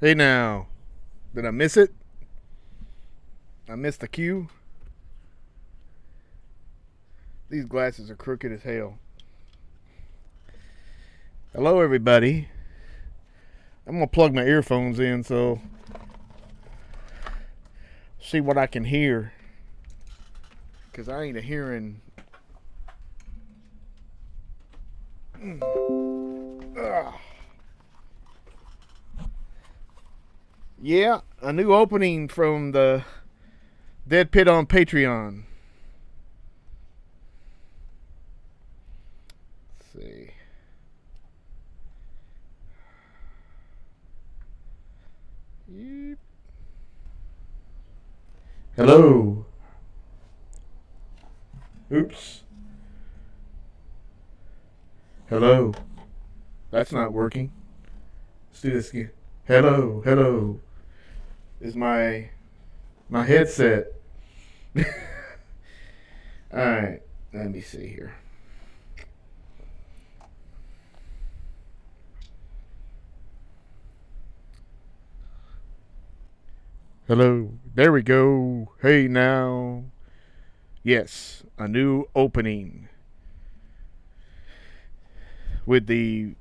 Hey now, did I miss it? I missed the cue. These glasses are crooked as hell. Hello everybody. I'm going to plug my earphones in so see what I can hear. Because I ain't a hearing. Yeah, a new opening from the DEADPIT on Patreon. Let's see. Yep. Hello. Oops. Hello. That's not working. Let's do this again. Hello, hello. Is my headset. Alright, let me see here. Hello, there we go. Hey now. Yes, a new opening with the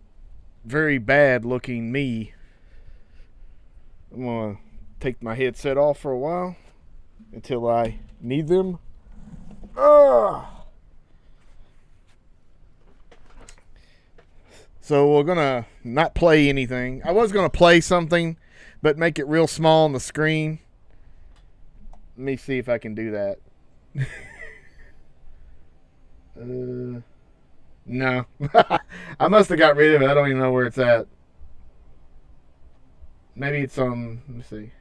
very bad looking me. I'm gonna take my headset off for a while until I need them. So we're gonna not play anything. I was gonna play something, but make it real small on the screen. Let me see if I can do that. No. I must have got rid of it. I don't even know where it's at. Maybe it's on, let me see.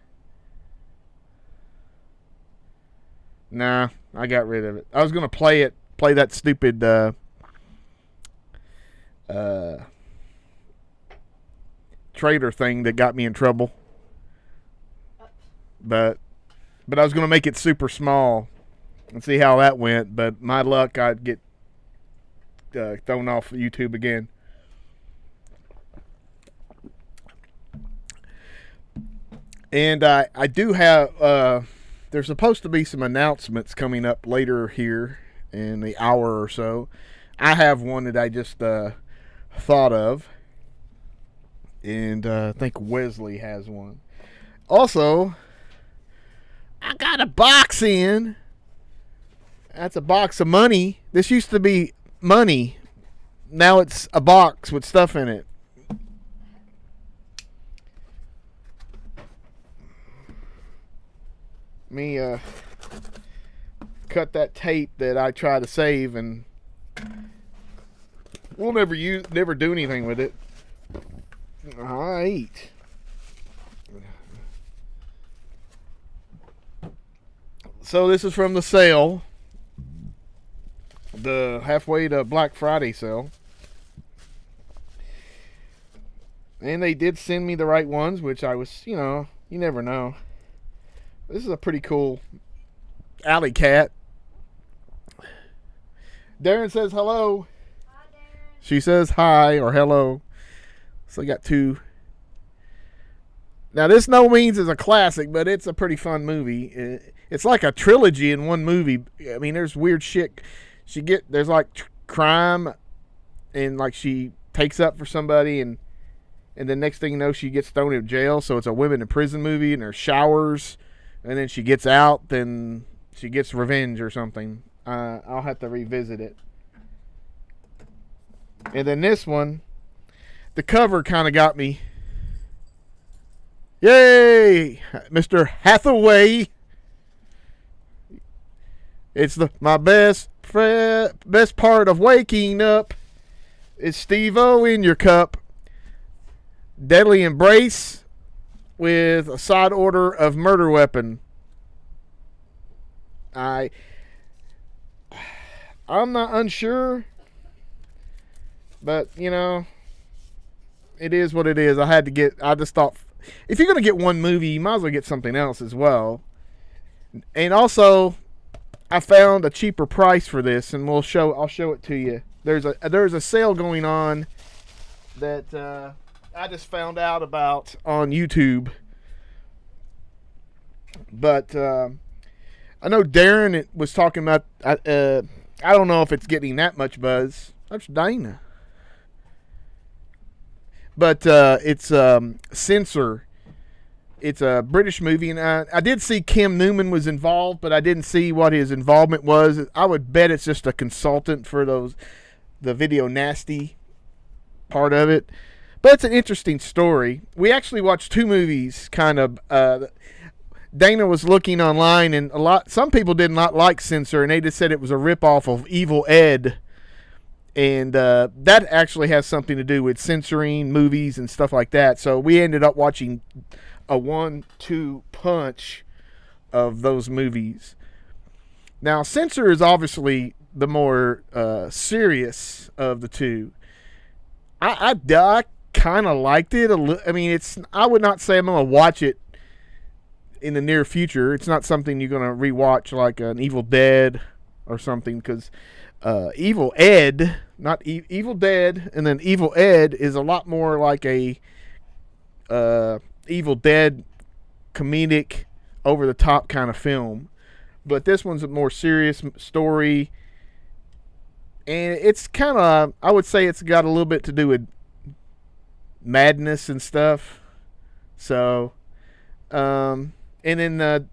Nah, I got rid of it. I was going to play that stupid trader thing that got me in trouble. But I was going to make it super small and see how that went. But my luck, I'd get thrown off YouTube again. And I do have, there's supposed to be some announcements coming up later here in the hour or so. I have one that I just thought of. And I think Wesley has one. Also, I got a box in. That's a box of money. This used to be money. Now it's a box with stuff in it. Me cut that tape that I try to save, and we'll never do anything with it. Alright. So this is from the sale, the halfway to Black Friday sale, and they did send me the right ones, which I was, you never know. This is a pretty cool alley cat. Darren says hello. Hi, Darren. She says hi or hello. So I got two. Now this no means is a classic, but it's a pretty fun movie. It's like a trilogy in one movie. I mean, there's weird shit. There's like crime, and like she takes up for somebody, and the next thing you know, she gets thrown in jail. So it's a women in prison movie, and there's showers. And then she gets out, then she gets revenge or something. I'll have to revisit it. And then this one, the cover kind of got me. Yay! Mr. Hathaway. It's my best part of waking up. It's Steve-O in your cup. Deadly embrace. With a side order of murder weapon. I'm not unsure, but it is what it is. I just thought, if you're gonna get one movie, you might as well get something else as well. And also, I found a cheaper price for this, and I'll show it to you. There's a sale going on that I just found out about on YouTube. But I know Darren was talking about. I don't know if it's getting that much buzz. That's Dana. But it's Censor. It's a British movie, and I did see Kim Newman was involved, but I didn't see what his involvement was. I would bet it's just a consultant for the video nasty part of it. But it's an interesting story. We actually watched two movies, kind of. Dana was looking online, and some people did not like Censor, and they just said it was a ripoff of Evil Ed. And that actually has something to do with censoring movies and stuff like that. So we ended up watching a 1-2 punch of those movies. Now, Censor is obviously the more serious of the two. I kind of liked it. I mean, I would not say I'm going to watch it in the near future. It's not something you're going to rewatch like an Evil Dead or something, because Evil Ed, not Evil Dead, and then Evil Ed is a lot more like a Evil Dead comedic, over the top kind of film. But this one's a more serious story, and it's kind of, I would say it's got a little bit to do with madness and stuff. So, and then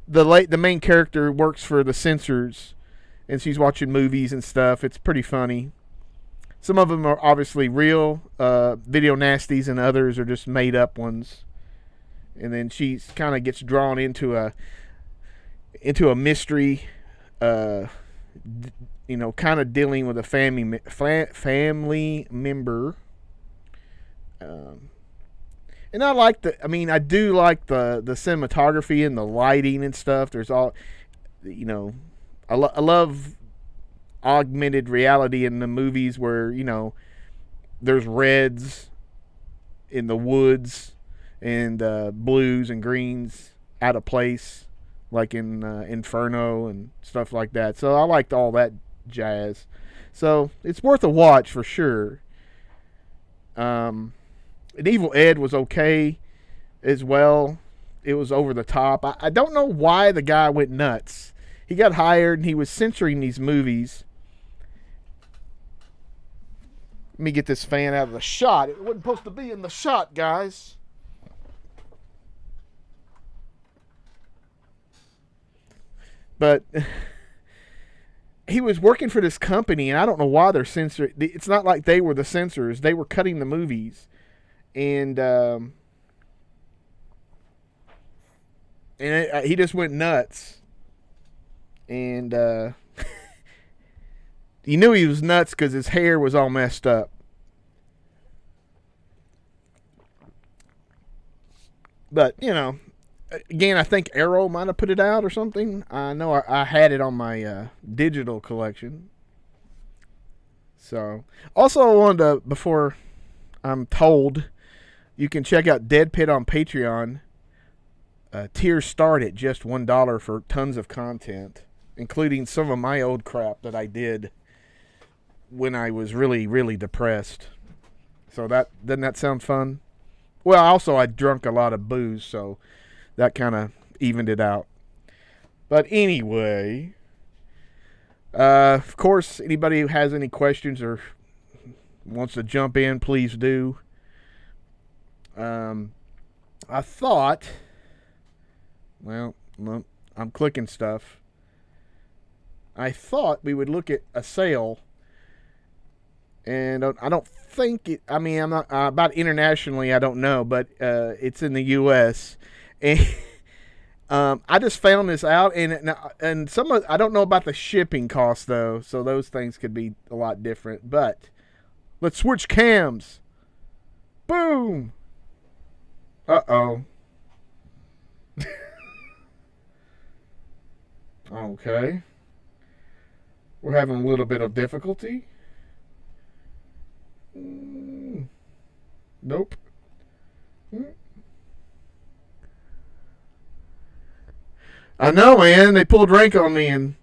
the main character works for the censors, and she's watching movies and stuff. It's pretty funny. Some of them are obviously real video nasties, and others are just made up ones. And then she kind of gets drawn into a mystery, kind of dealing with a family member. And I do like the cinematography and the lighting and stuff. There's all, I love augmented reality in the movies where, there's reds in the woods and blues and greens out of place, like in Inferno and stuff like that. So I liked all that jazz. So it's worth a watch for sure. And Evil Ed was okay as well. It was over the top. I don't know why the guy went nuts. He got hired and he was censoring these movies. Let me get this fan out of the shot. It wasn't supposed to be in the shot, guys. But he was working for this company, and I don't know why they're censoring. It's not like they were the censors. They were cutting the movies. And he just went nuts. And you knew he was nuts because his hair was all messed up. But, again, I think Arrow might have put it out or something. I know I had it on my digital collection. So, also I wanted to, before I'm told, you can check out DEADPIT on Patreon. Tiers start at just $1 for tons of content, including some of my old crap that I did when I was really, really depressed. So doesn't that sound fun? Well, also I drank a lot of booze, so that kind of evened it out. But anyway, of course, anybody who has any questions or wants to jump in, please do. I thought, well, I'm clicking stuff. I thought we would look at a sale, and I don't think it, I'm not, about internationally, I don't know, but it's in the U.S., and I just found this out, and I don't know about the shipping costs, though, so those things could be a lot different, but let's switch cams. Boom! Uh-oh. Okay. We're having a little bit of difficulty. Nope. I know, man. They pulled rank on me and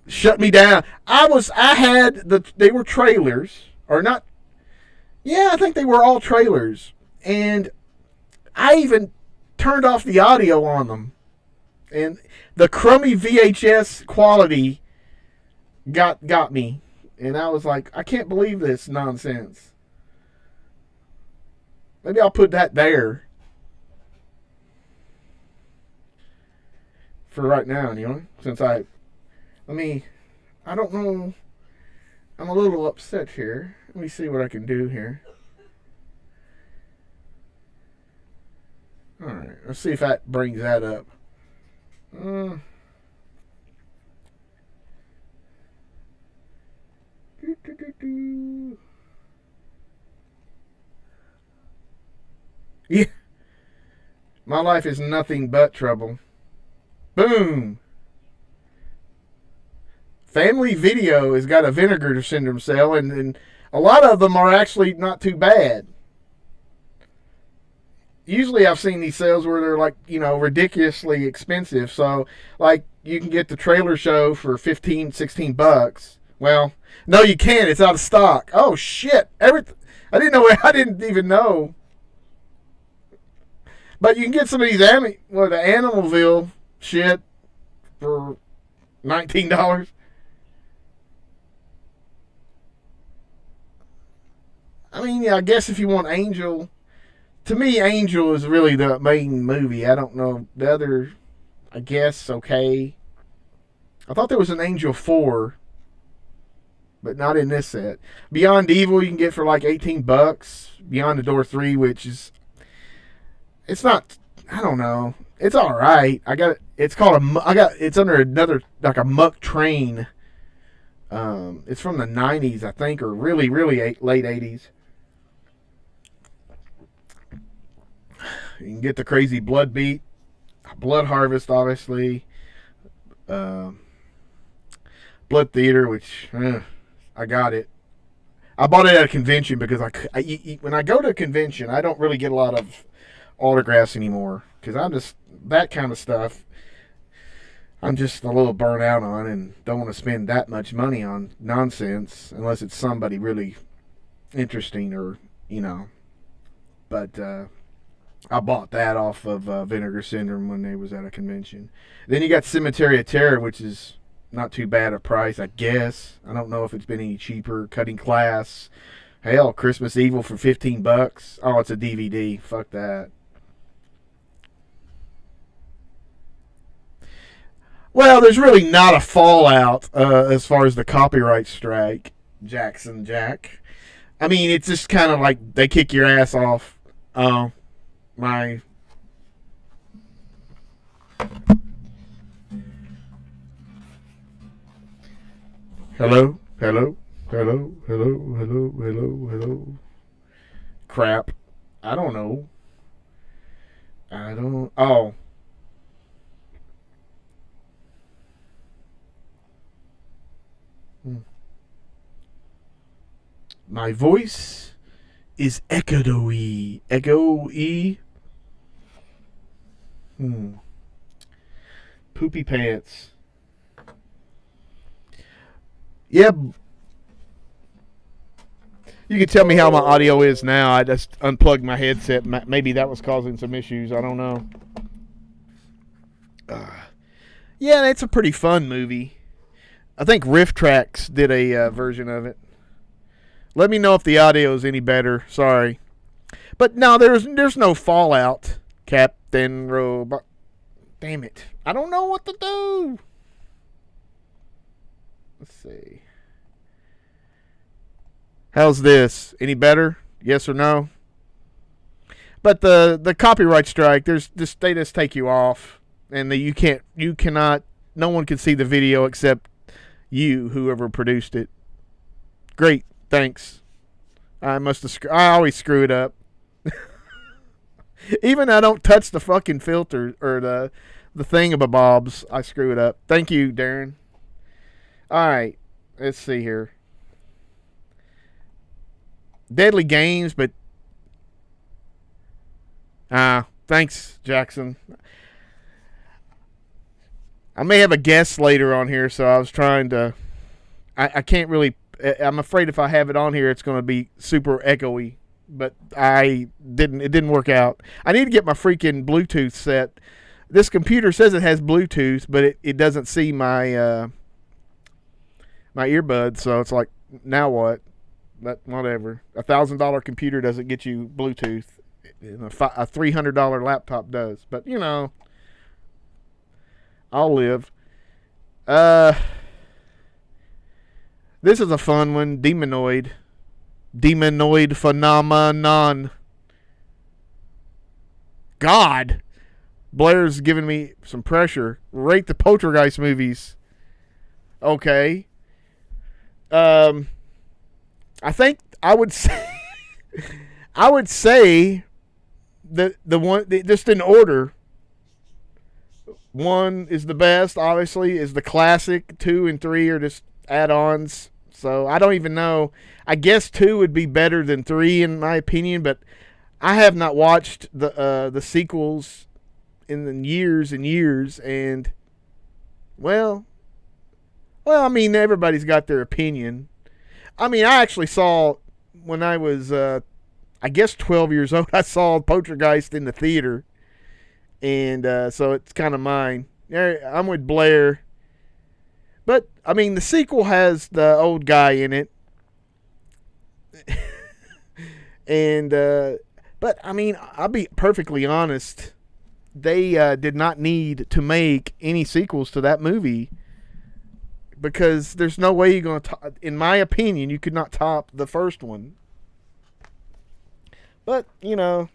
shut me down. They were trailers, or not. Yeah, I think they were all trailers. And I even turned off the audio on them. And the crummy VHS quality got me. And I was like, I can't believe this nonsense. Maybe I'll put that there. For right now, anyway. Since I don't know. I'm a little upset here. Let me see what I can do here. Alright, let's see if that brings that up. Yeah. My life is nothing but trouble. Boom. Family Video has got a Vinegar Syndrome sale, and a lot of them are actually not too bad. Usually I've seen these sales where they're like, ridiculously expensive. So, like, you can get the trailer show for $15-16. Well, no, you can't. It's out of stock. Oh, shit. I didn't even know. But you can get some of these the Animalville shit for $19. I mean, yeah, I guess if you want Angel... To me, Angel is really the main movie. I don't know. The other, I guess, okay. I thought there was an Angel 4, but not in this set. Beyond Evil you can get for like $18. Beyond the Door 3, which is... It's not... I don't know. It's alright. It's under another... Like a Muck Train. It's from the 90s, I think, or really, really late 80s. You can get the Crazy Blood Beat, Blood Harvest, obviously, Blood Theater, which I got it. I bought it at a convention because when I go to a convention, I don't really get a lot of autographs anymore because that kind of stuff. I'm just a little burnt out on and don't want to spend that much money on nonsense unless it's somebody really interesting or But I bought that off of Vinegar Syndrome when they was at a convention. Then you got Cemetery of Terror, which is not too bad a price, I guess. I don't know if it's been any cheaper. Cutting Class. Hell, Christmas Evil for $15. Oh, it's a DVD. Fuck that. Well, there's really not a fallout as far as the copyright strike, Jackson Jack. I mean, it's just kind of like they kick your ass off. My hello. Crap. I don't know. Oh. My voice is echoey. Echoey. Poopy pants. Yeah. You can tell me how my audio is now. I just unplugged my headset. Maybe that was causing some issues. I don't know. Yeah, it's a pretty fun movie. I think Riff Tracks did a version of it. Let me know if the audio is any better. Sorry. But no, there's no fallout, Captain Robot. Damn it. I don't know what to do. Let's see. How's this? Any better? Yes or no? But the copyright strike, they just take you off, and you cannot. No one can see the video except you, whoever produced it. Great, thanks. I always screw it up. Even I don't touch the fucking filter or the thingamabobs, I screw it up. Thank you, Darren. All right, let's see here. Deadly Games, but thanks, Jackson. I may have a guest later on here, so I was trying to. I can't really. I'm afraid if I have it on here, it's going to be super echoey. But it didn't work out. I need to get my freaking Bluetooth set. This computer says it has Bluetooth, but it doesn't see my my earbuds, so it's like, now what? But whatever. $1,000 computer doesn't get you Bluetooth. A $300 laptop does. But, you know, I'll live. This is a fun one. Demonoid phenomenon. God. Blair's giving me some pressure. Rate the Poltergeist movies. Okay. I think I would say the one, just in order. 1 is the best, obviously, is the classic. 2 and 3 are just add-ons. So I don't even know. I guess 2 would be better than 3 in my opinion, but I have not watched the sequels in years and years, and well, I mean, everybody's got their opinion. I mean, I actually saw, when I was I guess 12 years old, I saw Poltergeist in the theater, and so it's kind of mine. I'm with Blair. But, I mean, the sequel has the old guy in it. And, but, I mean, I'll be perfectly honest. They did not need to make any sequels to that movie. Because there's no way you're going to, in my opinion, you could not top the first one. But, you know,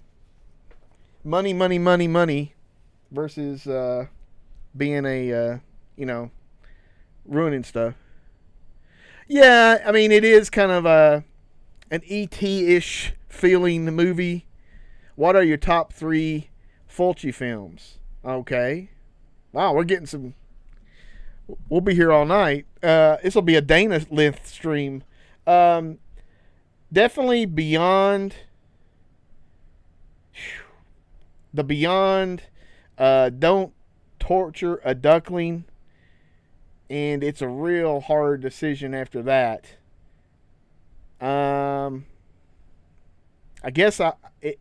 money versus being a, you know, ruining stuff. Yeah, I mean, it is kind of an E.T.-ish feeling movie. What are your top 3 Fulci films? Okay. Wow, we're getting some... We'll be here all night. This will be a Dana length stream. Definitely Beyond. The Beyond. Don't Torture a Duckling. And it's a real hard decision after that. I guess it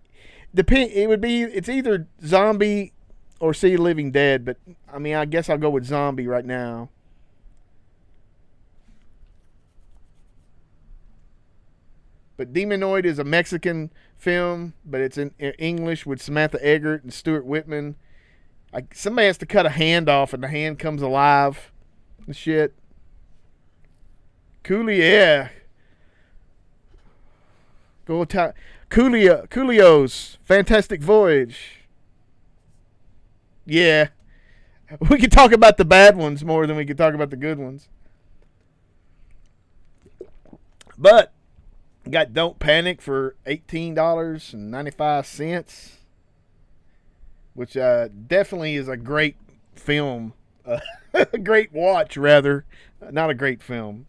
would be, it's either Zombie or See Living Dead, but I mean, I guess I'll go with Zombie right now. But Demonoid is a Mexican film, but it's in English with Samantha Eggert and Stuart Whitman. Somebody has to cut a hand off and the hand comes alive. And shit. Coolio, yeah. Coolio's Fantastic Voyage. Yeah. We could talk about the bad ones more than we could talk about the good ones. But got Don't Panic for $18.95, which definitely is a great film. A great watch, rather. Not a great film.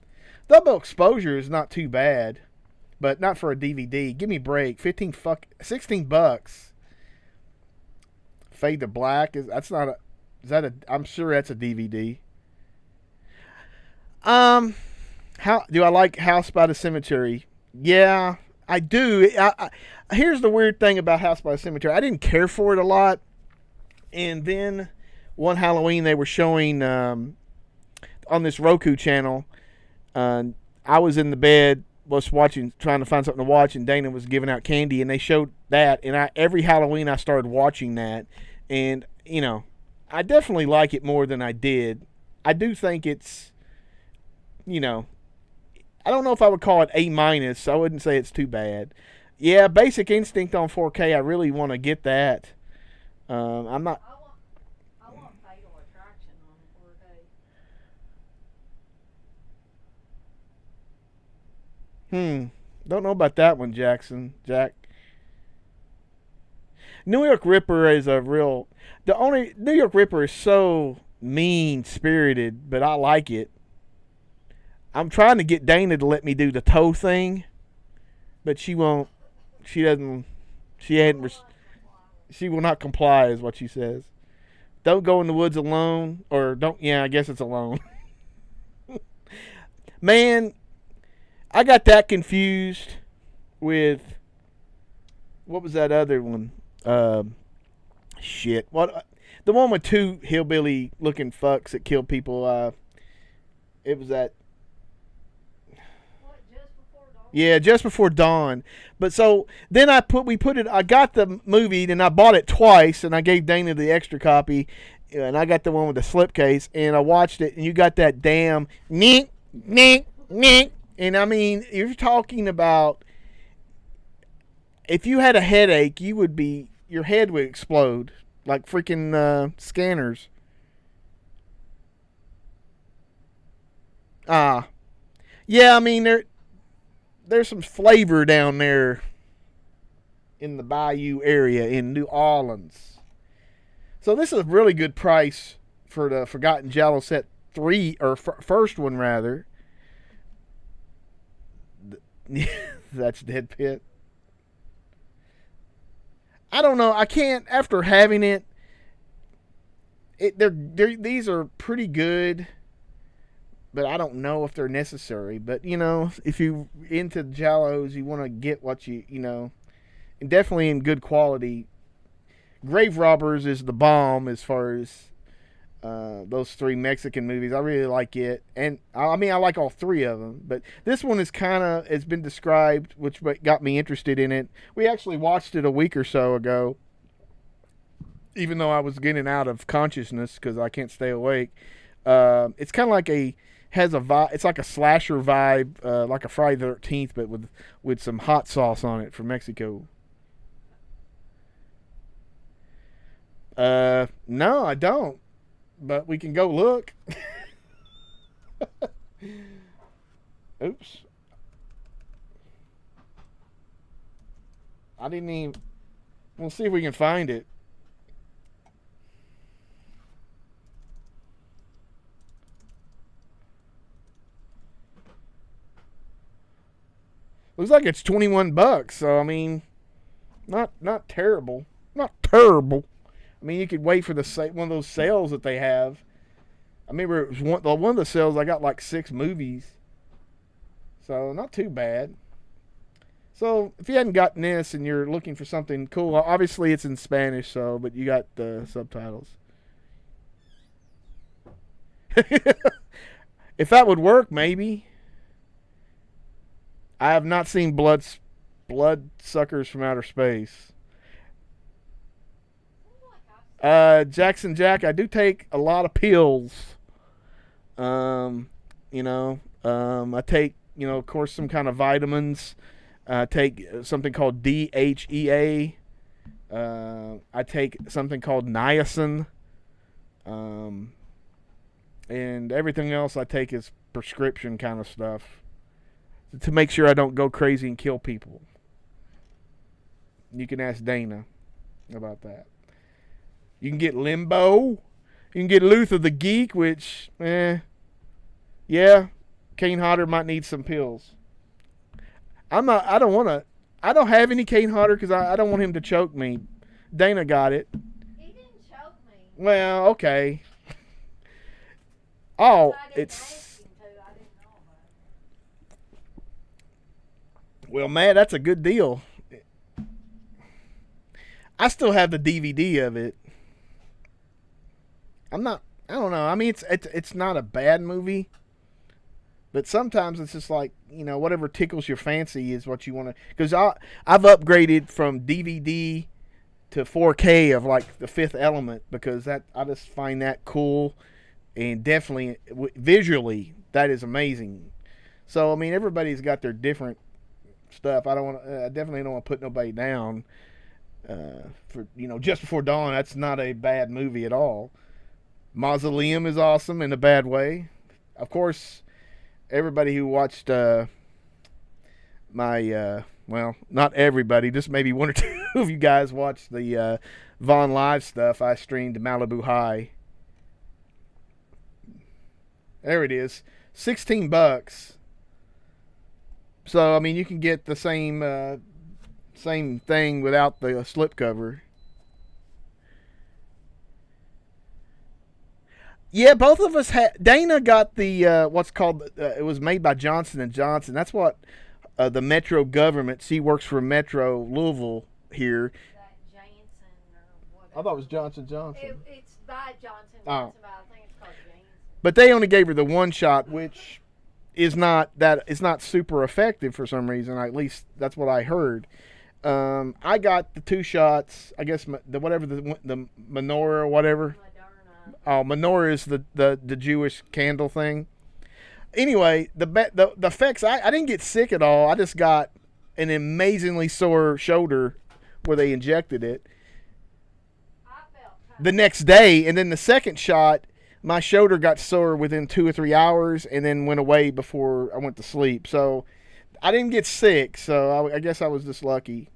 Double Exposure is not too bad, but not for a DVD. Give me a break. $16. Fade to Black I'm sure that's a DVD. How do I like House by the Cemetery? Yeah, I do. Here's the weird thing about House by the Cemetery. I didn't care for it a lot, and then one Halloween they were showing on this Roku channel. I was in the bed, was trying to find something to watch, and Dana was giving out candy, and they showed that, and every Halloween I started watching that, and you know, I definitely like it more than I did. I do think it's, you know, I don't know if I would call it A-. I wouldn't say it's too bad. Yeah, Basic Instinct on 4K. I really want to get that. I'm not. I want Fatal Attraction on 4K. Don't know about that one, Jack. New York Ripper is New York Ripper is so mean-spirited, but I like it. I'm trying to get Dana to let me do the toe thing, but she won't. She doesn't. She will not comply, is what she says. Don't go in the woods alone, or don't. Yeah, I guess it's alone. Man, I got that confused with, what was that other one? Shit. What? The one with two hillbilly looking fucks that killed people. It was that. What, Just Before Dawn? Yeah, Just Before Dawn. But so then I got the movie and I bought it twice and I gave Dana the extra copy and I got the one with the slipcase and I watched it and you got that damn nink, nink, nink. And I mean, you're talking about, if you had a headache, your head would explode like freaking scanners. Yeah, I mean, there's some flavor down there in the Bayou area in New Orleans. So this is a really good price for the Forgotten Giallo set 3, or first one rather. That's DEADPIT. I don't know. I can't, after having it, these are pretty good, but I don't know if they're necessary. But, you know, if you into Giallos, you want to get what you know, and definitely in good quality. Grave Robbers is the bomb as far as those 3 Mexican movies. I really like it. And, I mean, I like all 3 of them. But this one is it's been described, which got me interested in it. We actually watched it a week or so ago, even though I was getting out of consciousness because I can't stay awake. It's kind of like has a vibe. It's like a slasher vibe, like a Friday the 13th, but with some hot sauce on it from Mexico. No, I don't. But we can go look. Oops. I didn't even... We'll see if we can find it. Looks like it's $21, so I mean, not terrible. Not terrible. I mean, you could wait for one of those sales that they have. I remember it was one of the sales I got like 6 movies. So not too bad. So if you hadn't gotten this and you're looking for something cool, obviously it's in Spanish, but you got the subtitles. If that would work, maybe. I have not seen Blood Suckers from Outer Space. Jackson Jack, I do take a lot of pills. I take, of course, some kind of vitamins. I take something called DHEA. I take something called niacin. And everything else I take is prescription kind of stuff to make sure I don't go crazy and kill people. You can ask Dana about that. You can get Limbo. You can get Luther the Geek, which, yeah, Kane Hodder might need some pills. I don't have any Kane Hodder because I don't want him to choke me. Dana got it. He didn't choke me. Well, okay. Oh, it's... I didn't know about it. Well, man, that's a good deal. I still have the DVD of it. I don't know. I mean, it's not a bad movie, but sometimes it's just like, whatever tickles your fancy is what you want to. Because I've upgraded from DVD to 4K of like The Fifth Element because I just find that cool, and definitely visually that is amazing. So I mean, everybody's got their different stuff. I definitely don't want to put nobody down. For Just Before Dawn, that's not a bad movie at all. Mausoleum is awesome in a bad way. Of course, everybody who watched my not everybody, just maybe one or two of you guys watched the Vaughn Live stuff. I streamed Malibu High. There it is, $16. So I mean, you can get the same thing without the slipcover. Yeah, both of us had. Dana got the what's called. It was made by Johnson and Johnson. That's what the Metro government. She works for Metro Louisville here. That Jansen or whatever. I thought it was Johnson Johnson. It's by Johnson Oh. Johnson, but I think it's called Jansen. But they only gave her the one shot, which is not that. It's not super effective for some reason. At least that's what I heard. I got the 2 shots. I guess the menorah or whatever. Moderna. Oh, menorah is the Jewish candle thing. Anyway, the effects. I didn't get sick at all. I just got an amazingly sore shoulder where they injected it I felt the next day, and then the second shot, my shoulder got sore within 2 or 3 hours, and then went away before I went to sleep. So I didn't get sick. So I guess I was just lucky.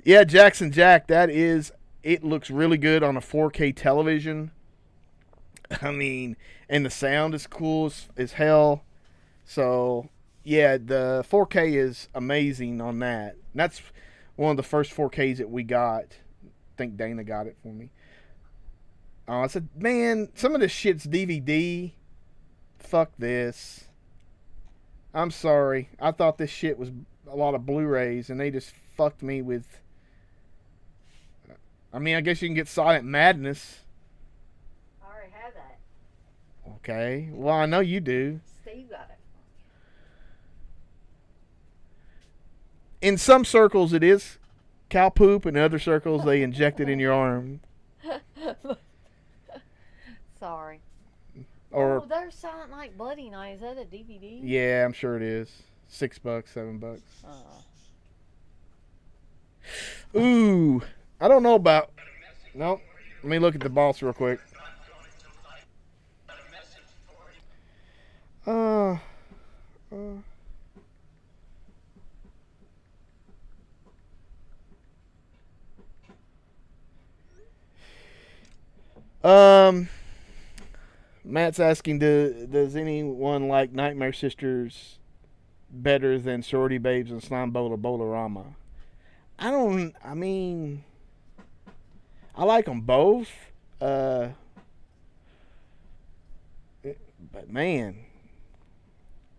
Yeah, Jackson Jack, it looks really good on a 4K television. I mean, and the sound is cool as hell. So, yeah, the 4K is amazing on that. And that's one of the first 4Ks that we got. I think Dana got it for me. I said, man, some of this shit's DVD. Fuck this. I'm sorry. I thought this shit was a lot of Blu-rays, and they just fucked me with... I mean, I guess you can get Silent Madness. I already had that. Okay. Well, I know you do. Steve got it. In some circles, it is cow poop. In other circles, they inject it in your arm. Sorry. Or there's Silent Night Bloody Night. Is that a DVD? yeah, I'm sure it is. $6, $7. Ooh, I don't know about. Nope. Let me look at the boss real quick. Matt's asking, does anyone like Nightmare Sisters better than Sorority Babes and Slime Bola Bolarama? I mean, I like them both. But man,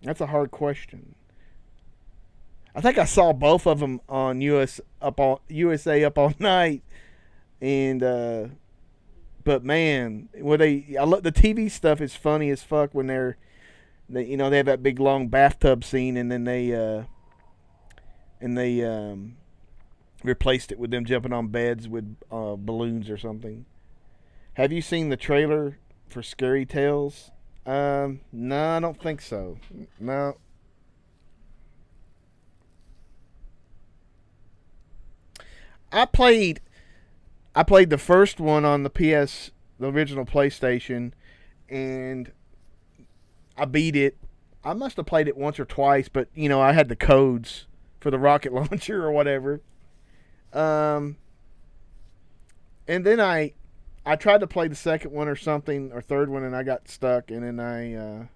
that's a hard question. I think I saw both of them on USA Up All Night, and but man, the TV stuff is funny as fuck when they have that big long bathtub scene, and then they replaced it with them jumping on beds with balloons or something. Have you seen the trailer for Scary Tales? No, I don't think so. No. I played the first one on the original PlayStation, and I beat it. I must have played it once or twice, but I had the codes for the rocket launcher or whatever. And then I tried to play the second one or something, or third one, and I got stuck, and then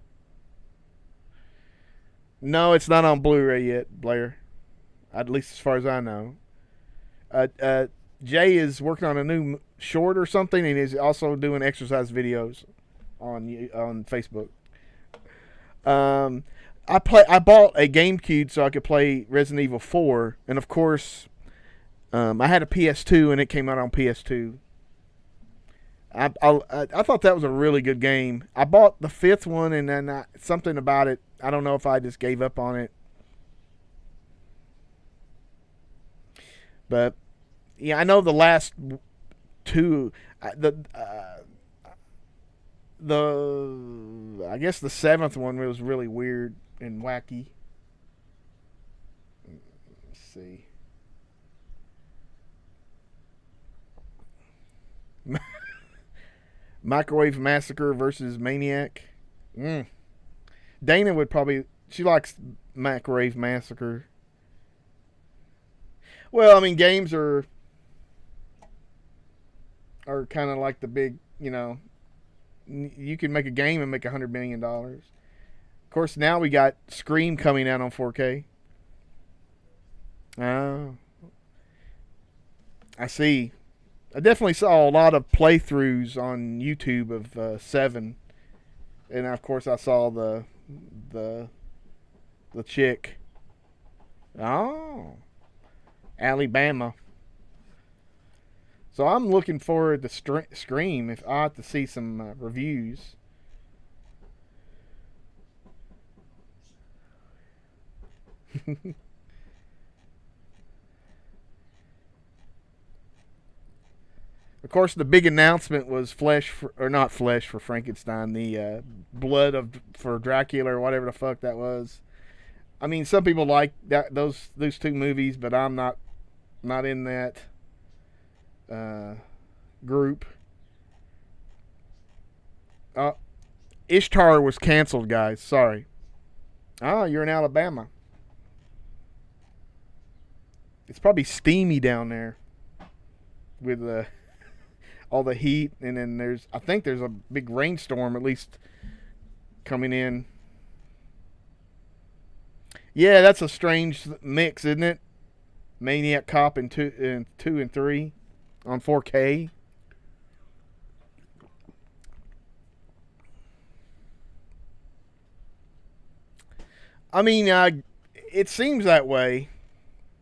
no, it's not on Blu-ray yet, Blair. At least as far as I know. Jay is working on a new short or something, and he's also doing exercise videos on Facebook. I bought a GameCube so I could play Resident Evil 4, and of course, I had a PS2 and it came out on PS2. I thought that was a really good game. I bought the fifth one, and then something about it, I don't know if I just gave up on it. But yeah, I know the last two, I guess the seventh one was really weird and wacky. Let's see. Microwave Massacre versus Maniac. Dana would probably... She likes Microwave Massacre. Well, I mean, games are kind of like the big, you can make a game and make $100 million. Of course, now we got Scream coming out on 4K. Oh. I see. I definitely saw a lot of playthroughs on YouTube of Seven, and of course I saw the chick. Oh, Alabama. So I'm looking forward to Scream. If I have to see some reviews. Of course, the big announcement was not Flesh for Frankenstein, the Blood for Dracula or whatever the fuck that was. I mean, some people like those two movies, but I'm not in that group. Ishtar was canceled, guys. Sorry. Oh, you're in Alabama. It's probably steamy down there with all the heat, and then I think there's a big rainstorm at least coming in. Yeah, that's a strange mix, isn't it? Maniac Cop in 2 and 3 on 4K. I mean, it seems that way,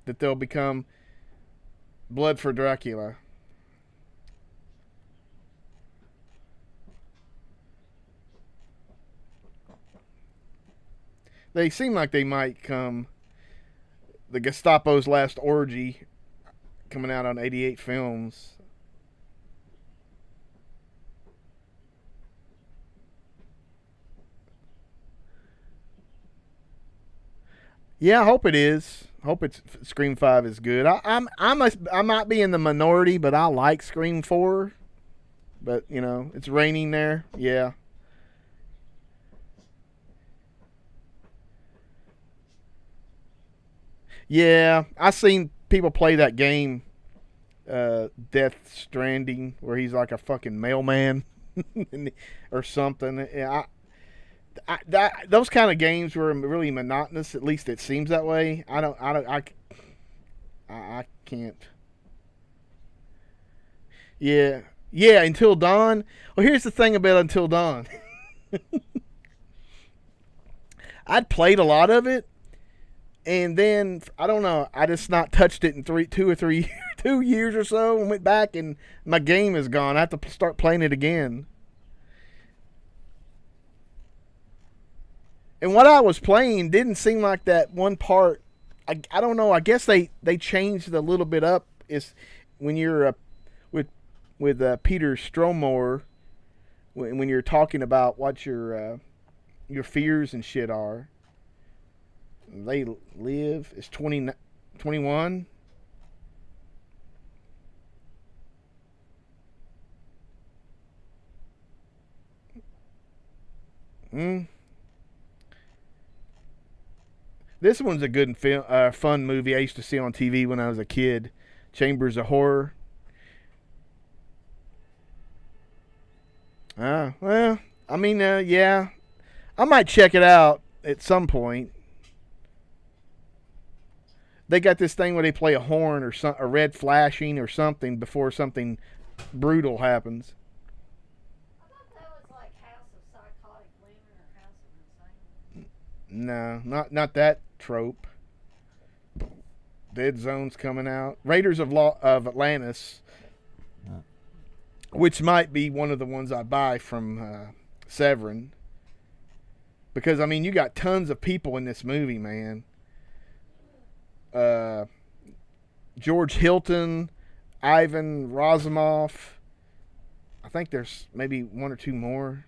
that they'll become Blood for Dracula. They seem like they might come. The Gestapo's Last Orgy, coming out on 88 Films. Yeah, I hope it is. Hope it's Scream 5 is good. I might be in the minority, but I like Scream 4. But you know, it's raining there. Yeah. Yeah, I seen people play that game, Death Stranding, where he's like a fucking mailman or something. Yeah, those kind of games were really monotonous. At least it seems that way. I can't. Yeah, yeah. Until Dawn. Well, here's the thing about Until Dawn. I'd played a lot of it, and then I don't know. I just not touched it in 2 years or so, and went back, and my game is gone. I have to start playing it again. And what I was playing didn't seem like that one part. I don't know. I guess they changed it a little bit up. Is when you're with Peter Stromore, when you're talking about what your fears and shit are. They live is 21. This one's a good fun movie I used to see on TV when I was a kid. Chambers of Horror. Well, I mean, yeah. I might check it out at some point. They got this thing where they play a horn or a red flashing or something before something brutal happens. I thought that was like House of Psychotic Women or House of Insane. No, not that trope. Dead Zone's coming out. Raiders of Atlantis, which might be one of the ones I buy from Severin. Because, I mean, you got tons of people in this movie, man. George Hilton, Ivan Razumov. I think there's maybe one or two more.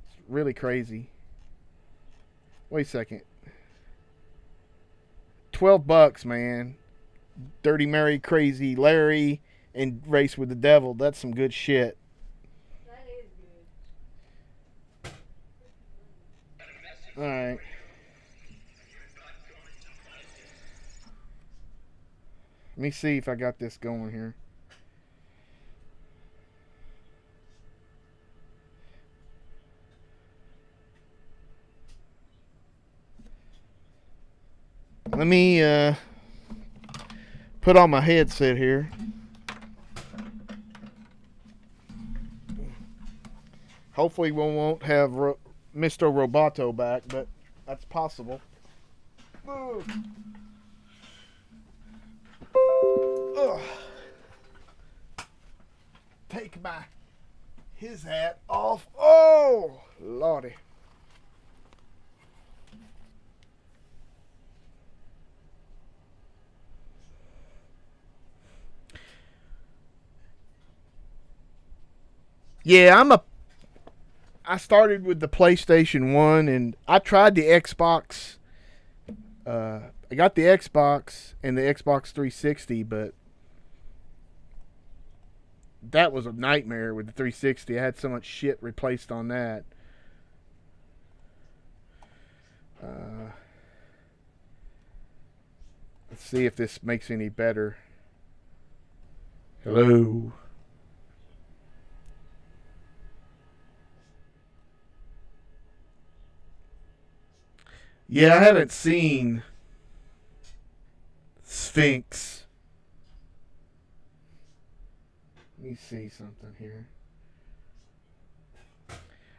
It's really crazy. Wait a second. $12, man. Dirty Mary, Crazy Larry, and Race with the Devil. That's some good shit. That is good. All right. Let me see if I got this going here. Let me put on my headset here. Hopefully we won't have Mr. Roboto back, but that's possible. Ugh. Ugh. Take his hat off. Oh, Lordy. Yeah, I started with the PlayStation 1 and I tried the Xbox. I got the Xbox and the Xbox 360, but that was a nightmare with the 360. I had so much shit replaced on that. Let's see if this makes any better. Hello. Yeah, I haven't seen Sphinx. Let me see something here.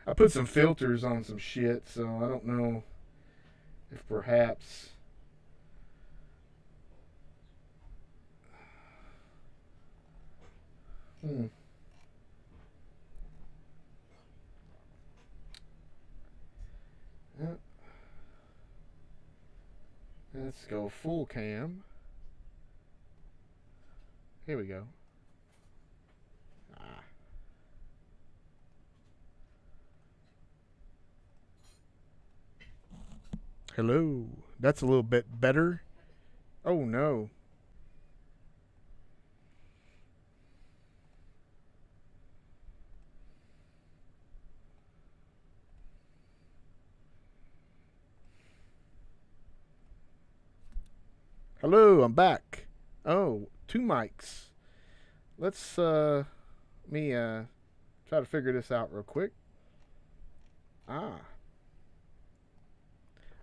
I put some filters on some shit, so I don't know if perhaps... Let's go full cam. Here we go. Hello. That's a little bit better. Oh no. Hello, I'm back. Oh, 2 mics. Let's me try to figure this out real quick.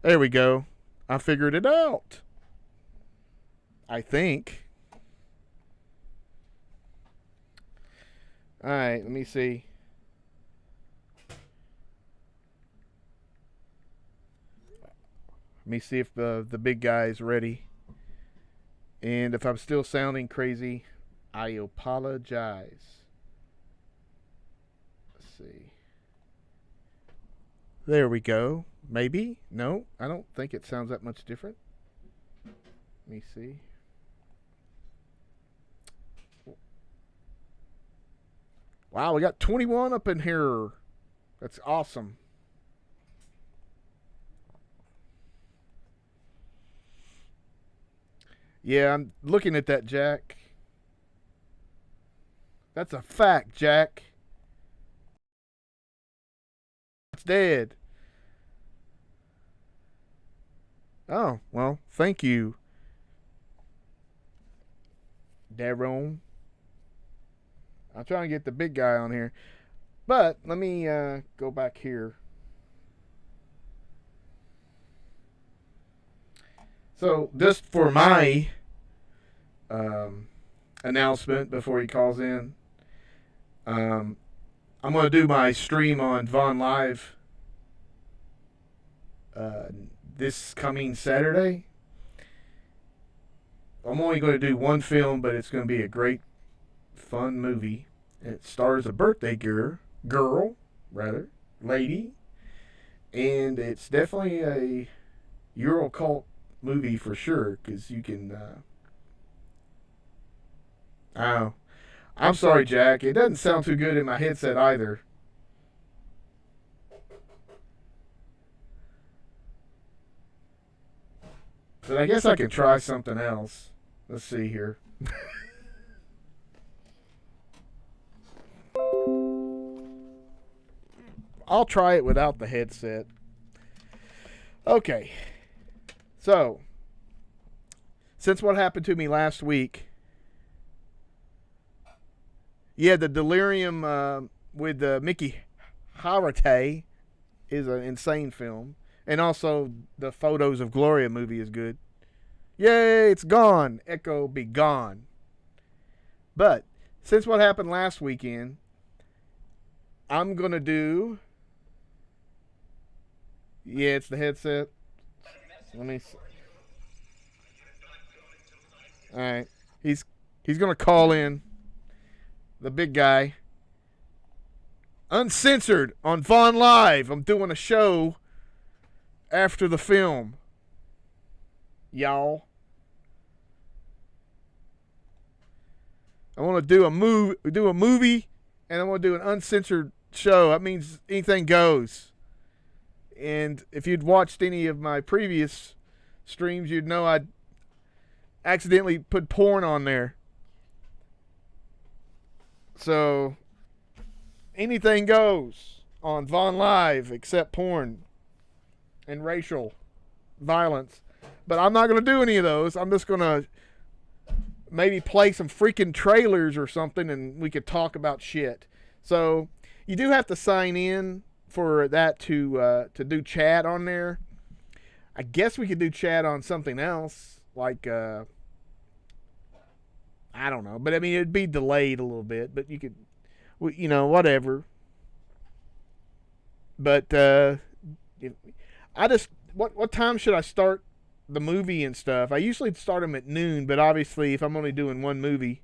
There we go. I figured it out. I think. Alright, let me see. Let me see if the big guy is ready. And if I'm still sounding crazy, I apologize. Let's see. There we go. Maybe? No, I don't think it sounds that much different. Let me see. Wow, we got 21 up in here. That's awesome. Yeah, I'm looking at that, Jack. That's a fact, Jack. It's dead. Oh, well, thank you, Daron. I'm trying to get the big guy on here. But let me go back here. So, just for my announcement before he calls in, I'm going to do my stream on Vaughn Live this coming Saturday. I'm only going to do one film, but it's going to be a great, fun movie. It stars a birthday lady, and it's definitely a Euro cult movie for sure, because you can oh, I'm sorry, Jack, it doesn't sound too good in my headset either. But I guess I can try something else. Let's see here. I'll try it without the headset. Okay. So, since what happened to me last week, yeah, the Delirium with Mickey Harate is an insane film. And also, the Photos of Gloria movie is good. Yay, it's gone. Echo be gone. But, since what happened last weekend, I'm going to do... Yeah, it's the headset. Let me see. All right. He's going to call in the big guy. Uncensored on Vaughn Live. I'm doing a show after the film. Y'all. I want to do a movie, and I want to do an uncensored show. That means anything goes. And if you'd watched any of my previous streams, you'd know I'd accidentally put porn on there. So anything goes on Vaughn Live except porn and racial violence. But I'm not going to do any of those. I'm just going to maybe play some freaking trailers or something, and we could talk about shit. So you do have to sign in for that to do chat on there. I guess we could do chat on something else, like I don't know, but I mean it'd be delayed a little bit, but you could, you know, whatever. But I just what time should I start the movie and stuff? I usually start them at noon, but obviously if I'm only doing one movie,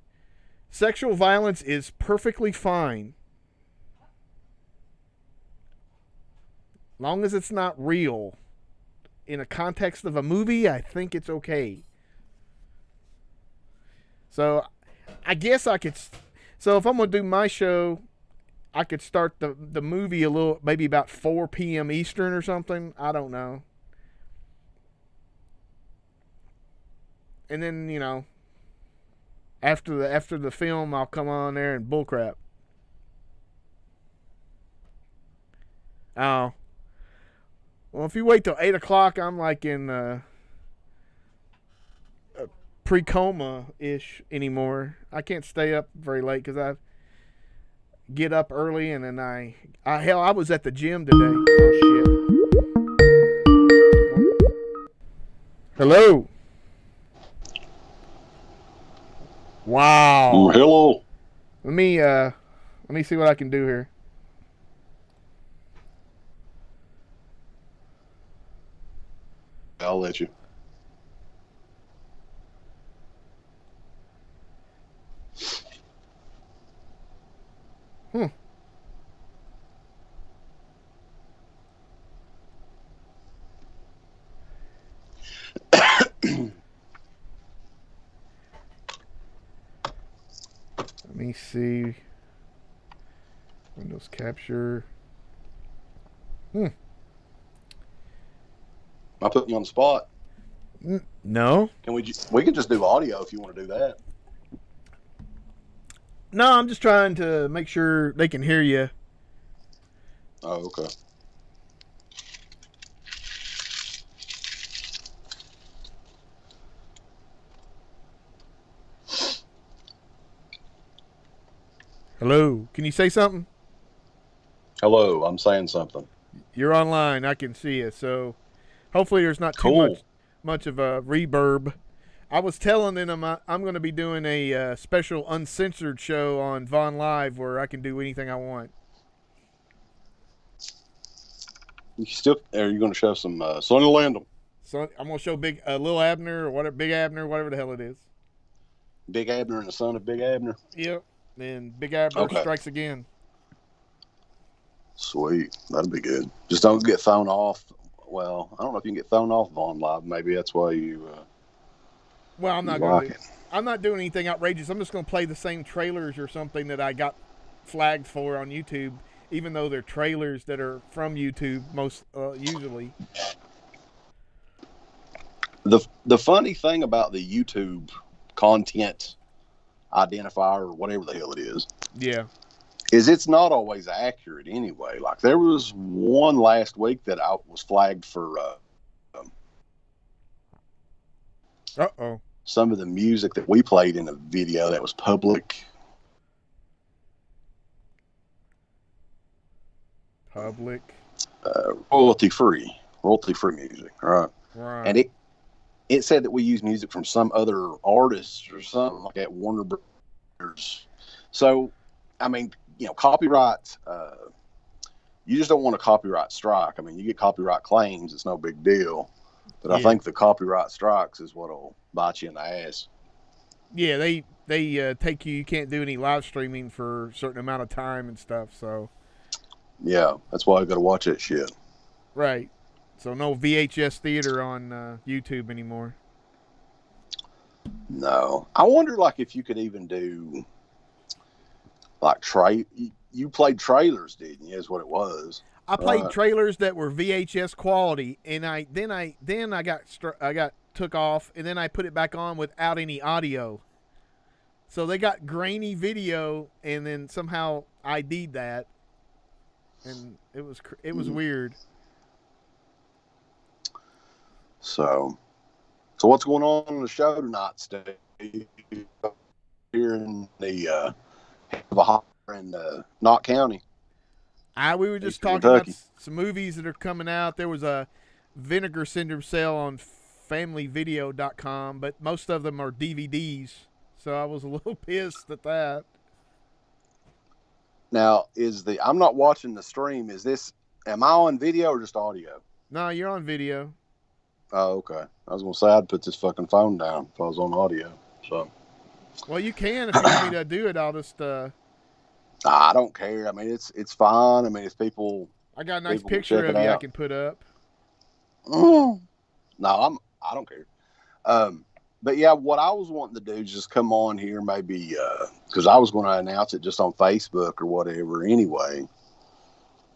sexual violence is perfectly fine. Long as it's not real. In a context of a movie, I think it's okay. So, I guess I could... So, if I'm going to do my show, I could start the movie a little... Maybe about 4 p.m. Eastern or something. I don't know. And then, you know... After the film, I'll come on there and bullcrap. Oh... Well, if you wait till 8 o'clock, I'm like in pre-coma-ish anymore. I can't stay up very late because I get up early and then I was at the gym today. Oh, shit. Hello. Wow. Hello. Let me see what I can do here. I'll let you. Let me see. Windows capture. Am I putting you on the spot? No. We can just do audio if you want to do that. No, I'm just trying to make sure they can hear you. Oh, okay. Hello. Can you say something? Hello, I'm saying something. You're online. I can see you. So hopefully there's not too much of a reverb. I was telling them I'm going to be doing a special uncensored show on Vaughn Live where I can do anything I want. Are you going to show some Sonny Landham? So I'm going to show Lil Abner or whatever, Big Abner, whatever the hell it is. Big Abner and the son of Big Abner? Yep. Then Big Abner strikes again. Sweet. That'd be good. Just don't get thrown off. Well, I don't know if you can get thrown off Vaughn Live. Maybe that's why you... well, I'm not going to I'm not doing anything outrageous. I'm just going to play the same trailers or something that I got flagged for on YouTube, even though they're trailers that are from YouTube most usually. The funny thing about the YouTube content identifier or whatever the hell it is, yeah, is it's not always accurate anyway. Like there was one last week that I was flagged for some of the music that we played in a video that was public royalty free music, right? And it said that we use music from some other artists or something like that, Warner Brothers. So, I mean, you know, copyright you just don't want a copyright strike. I mean, you get copyright claims, it's no big deal. But I Yeah. think the copyright strikes is what'll bite you in the ass. Yeah, they take you can't do any live streaming for a certain amount of time and stuff, so. Yeah, that's why I got to watch that shit. Right. So no VHS theater on YouTube anymore. No. I wonder, like, if you could even do, like, you played trailers, didn't you? Is what it was. I played trailers that were VHS quality, and I got took off, and then I put it back on without any audio. So they got grainy video, and then somehow ID'd that, and it was weird. So what's going on in the show tonight, Steve? Here in the in Knott County. We were just Eastern talking about Kentucky. some movies that are coming out. There was a Vinegar Syndrome sale on FamilyVideo.com, but most of them are DVDs. So I was a little pissed at that. Now, I'm not watching the stream. Am I on video or just audio? No, you're on video. Oh, okay. I was going to say I'd put this fucking phone down if I was on audio. So. Well, you can if you want me to do it. I'll just. I don't care. I mean, it's fine. I mean, if people. I got a nice people can picture check of it you I out. can put up. No, I don't care. But yeah, what I was wanting to do is just come on here, maybe because I was going to announce it just on Facebook or whatever. Anyway,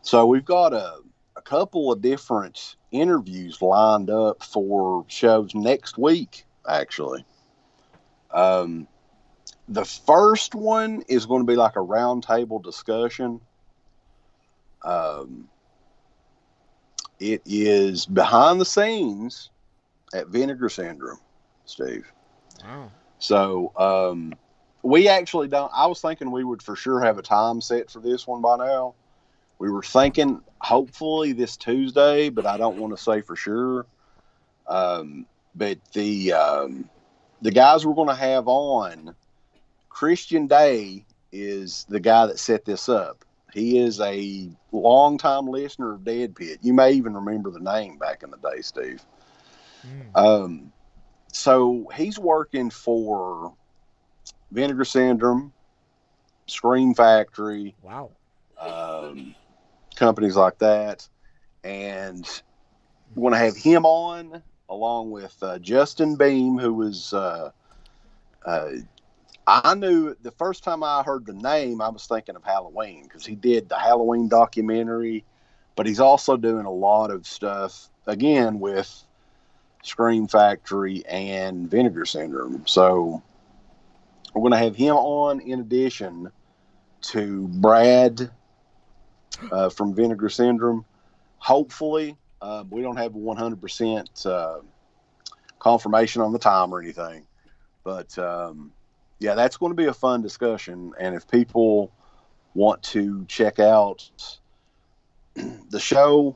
so we've got a couple of different interviews lined up for shows next week. Actually, the first one is going to be like a roundtable discussion. It is behind the scenes at Vinegar Syndrome, Steve. Wow. So we actually don't. I was thinking we would for sure have a time set for this one by now. We were thinking hopefully this Tuesday, but I don't want to say for sure. But the guys we're going to have on, Christian Day is the guy that set this up. He is a longtime listener of DEADPIT. You may even remember the name back in the day, Steve. So he's working for Vinegar Syndrome, Scream Factory. Wow. Companies like that. And we want to have him on along with Justin Beam, who was, I knew the first time I heard the name, I was thinking of Halloween because he did the Halloween documentary, but he's also doing a lot of stuff, again, with Scream Factory and Vinegar Syndrome. So we're going to have him on in addition to Brad from Vinegar Syndrome. Hopefully, we don't have 100% confirmation on the time or anything, but yeah, that's going to be a fun discussion. And if people want to check out the show,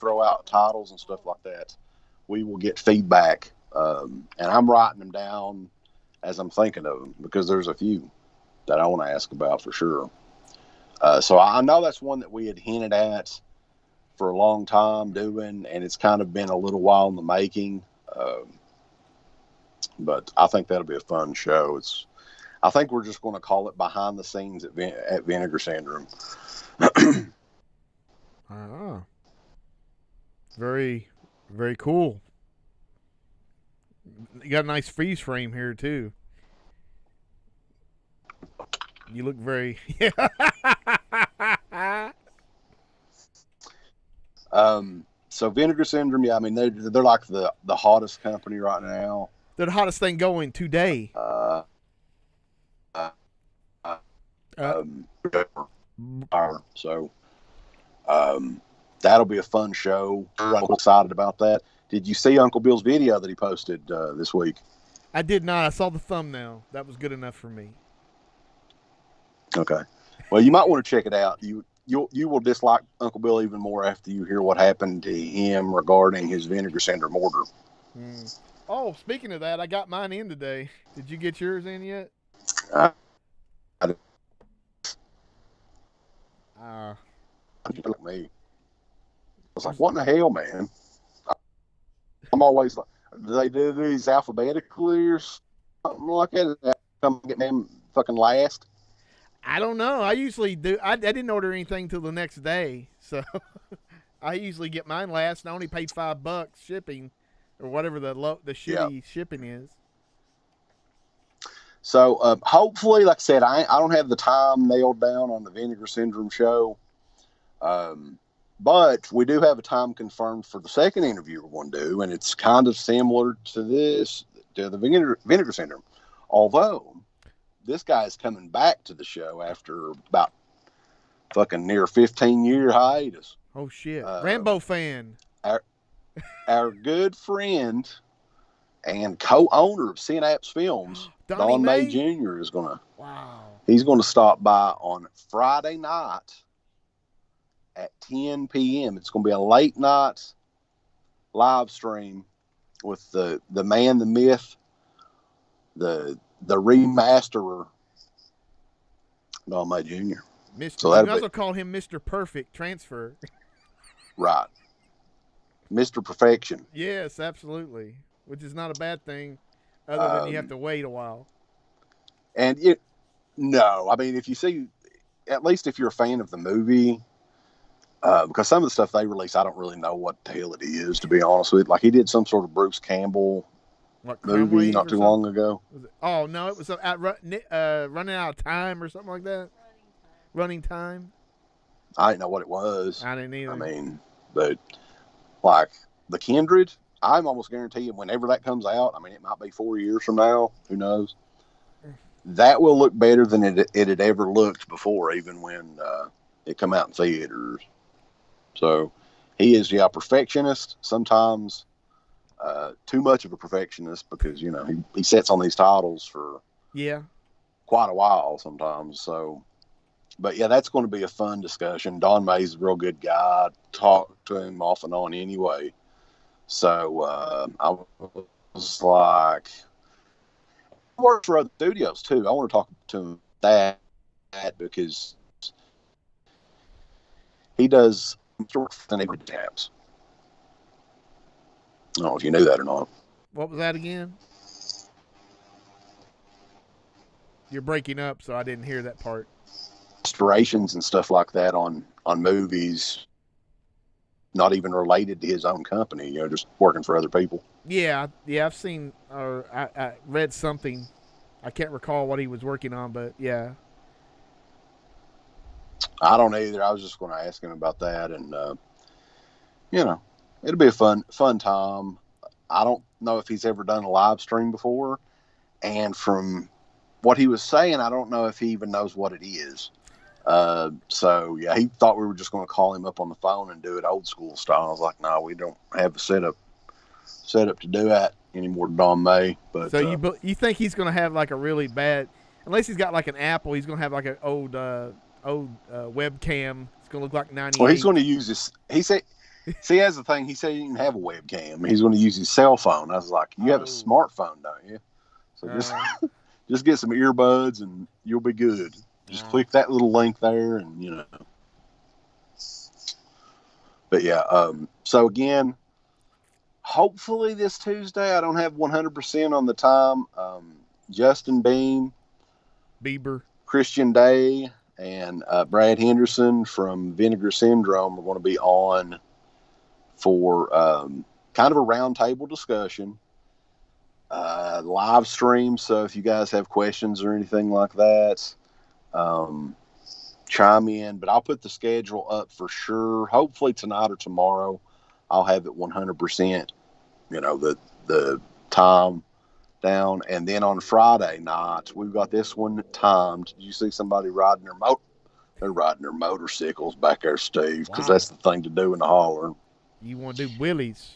throw out titles and stuff like that, we will get feedback. And I'm writing them down as I'm thinking of them because there's a few that I want to ask about for sure. So I know that's one that we had hinted at for a long time doing, and it's kind of been a little while in the making. But I think that'll be a fun show. I think we're just going to call it Behind the Scenes at Vinegar Syndrome. Very, very cool. You got a nice freeze frame here too. You look very. So Vinegar Syndrome, yeah, I mean they're like the hottest company right now. They're the hottest thing going today. So that'll be a fun show. I'm excited about that. Did you see Uncle Bill's video that he posted this week? I did not. I saw the thumbnail. That was good enough for me. Okay. Well, you might want to check it out. You will dislike Uncle Bill even more after you hear what happened to him regarding his Vinegar Syndrome order. Oh, speaking of that, I got mine in today. Did you get yours in yet? Like me. I was like, what in the hell, man? I'm always like, do they do these alphabetically or something like that? Come get them fucking last. I don't know. I usually do. I didn't order anything till the next day, so I usually get mine last. And I only paid $5 shipping, or whatever the shitty shipping is. So hopefully, like I said, I don't have the time nailed down on the Vinegar Syndrome show, but we do have a time confirmed for the second interview we're going to do, and it's kind of similar to the Vinegar Syndrome, although this guy is coming back to the show after about fucking near 15-year hiatus. Oh shit, Rambo fan. Our good friend and co-owner of Synapse Films, Don May Jr. is gonna. Wow. He's going to stop by on Friday night at 10 p.m. It's going to be a late night live stream with the man, the myth, the remasterer, Don May Jr. So you also call him Mr. Perfect Transfer. Right. Mr. Perfection. Yes, absolutely. Which is not a bad thing, other than you have to wait a while. And no, I mean, if you see, at least if you're a fan of the movie, because some of the stuff they release, I don't really know what the hell it is, to be honest with you. Like, he did some sort of Bruce Campbell movie not too long ago. Oh, no, it was Running Out of Time or something like that. Running Time. I didn't know what it was. I didn't either. I mean, but like The Kindred, I'm almost guaranteeing whenever that comes out, I mean, it might be 4 years from now. Who knows? That will look better than it had ever looked before, even when it come out in theaters. So he is, perfectionist. Sometimes too much of a perfectionist because, he sits on these titles for quite a while sometimes. So, but yeah, that's going to be a fun discussion. Don May's a real good guy. Talk to him off and on anyway. So I was like, I work for other studios too. I want to talk to him that because he does tabs. I don't know if you knew that or not. What was that again? You're breaking up, so I didn't hear that part. Restorations and stuff like that on movies, not even related to his own company, just working for other people. Yeah, I've seen, or I read something. I can't recall what he was working on, but yeah. I don't either. I was just going to ask him about that, and it'll be a fun time. I don't know if he's ever done a live stream before, and from what he was saying, I don't know if he even knows what it is. So yeah, he thought we were just going to call him up on the phone and do it old school style. I was like, no, we don't have a setup to do that anymore, Don May. But so you think he's going to have like a really bad, unless he's got like an Apple, he's going to have like an old webcam. It's going to look like 98. Well, he's going to use this. He said, see, that's the thing. He said he didn't have a webcam. He's going to use his cell phone. I was like, you have a smartphone, don't you? So just get some earbuds and you'll be good. Just click that little link there and, But yeah, so again, hopefully this Tuesday, I don't have 100% on the time. Justin Bieber, Christian Day, and Brad Henderson from Vinegar Syndrome are going to be on for kind of a roundtable discussion, live stream. So if you guys have questions or anything like that, chime in. But I'll put the schedule up for sure. Hopefully tonight or tomorrow, I'll have it 100%. The time down, and then on Friday night we've got this one timed. Did you see somebody riding their They're riding their motorcycles back there, Steve, because that's the thing to do in the holler. You want to do wheelies?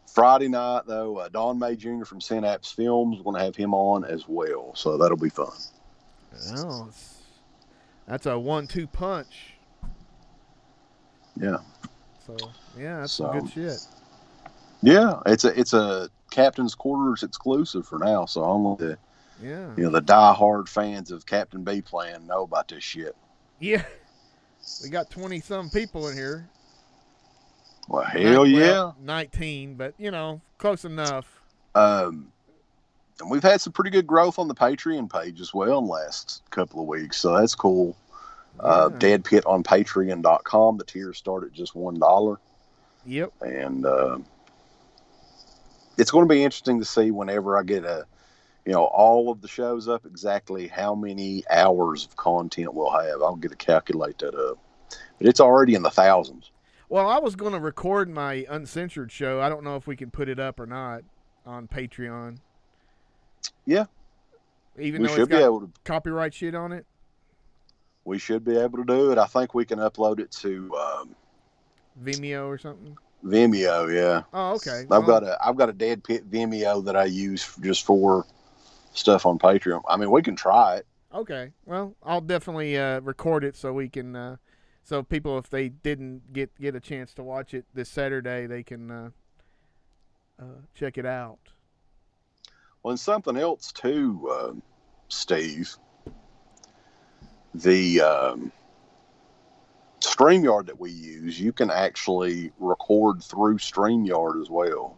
Friday night though, Don May Jr. from Synapse Films, we're going to have him on as well, so that'll be fun. Oh, that's a 1-2 punch. Yeah. So yeah, that's some good shit. Yeah, it's a Captain's Quarters exclusive for now, so only the die-hard fans of Captain B Plan know about this shit. Yeah, We got 20-some people in here. Well, hell yeah. 19, but, close enough. And we've had some pretty good growth on the Patreon page as well in the last couple of weeks, so that's cool. Yeah. DEADPIT on Patreon.com. The tiers start at just $1. Yep. And it's going to be interesting to see whenever I get all of the shows up, exactly how many hours of content we'll have. I'll get to calculate that up. But it's already in the thousands. Well, I was going to record my Uncensored show. I don't know if we can put it up or not on Patreon. Yeah. Even we though should it's got be able to, copyright shit on it? we should be able to do it. I think we can upload it to Vimeo or something? Vimeo, yeah. Oh, okay. I've got a DEADPIT Vimeo that I use just for stuff on Patreon. I mean, we can try it. Okay. Well, I'll definitely record it so we can so people, if they didn't get a chance to watch it this Saturday, they can check it out. Well, and something else too, Steve. The StreamYard that we use, you can actually record through StreamYard as well.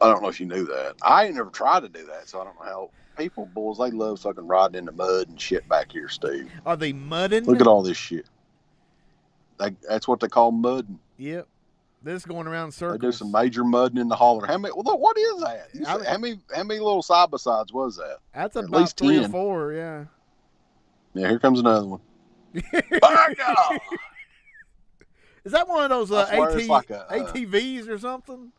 I don't know if you knew that. I ain't never tried to do that, so I don't know how. People, boys, they love fucking riding in the mud and shit back here, Steve. Are they mudding? Look at all this shit. That's what they call mudding. Yep. They're just going around in circles. They do some major mudding in the holler. How many? Well, what is that? How many little side by sides was that? That's At about least 3 10. or 4, yeah. Yeah, here comes another one. My God! Is that one of those ATVs or something?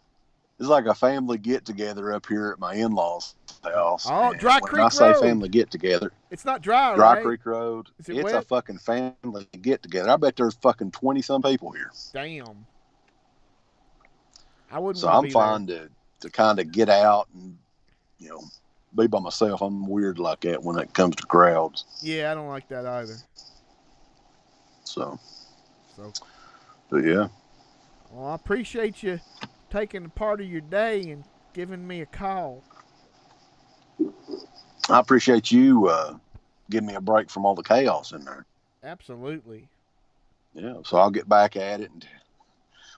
It's like a family get together up here at my in-laws' house. Oh, Dry Creek Road. When I say family get together, it's not dry, Dry right? Creek Road. Is it It's wet? a fucking family get together. I bet there's fucking 20-some people here. Damn. I wouldn't. So want to I'm be fine there. to kind of get out and be by myself. I'm weird like that when it comes to crowds. Yeah, I don't like that either. So, So, but yeah. well, I appreciate you taking a part of your day and giving me a call. I appreciate you giving me a break from all the chaos in there. Absolutely. Yeah, so I'll get back at it. And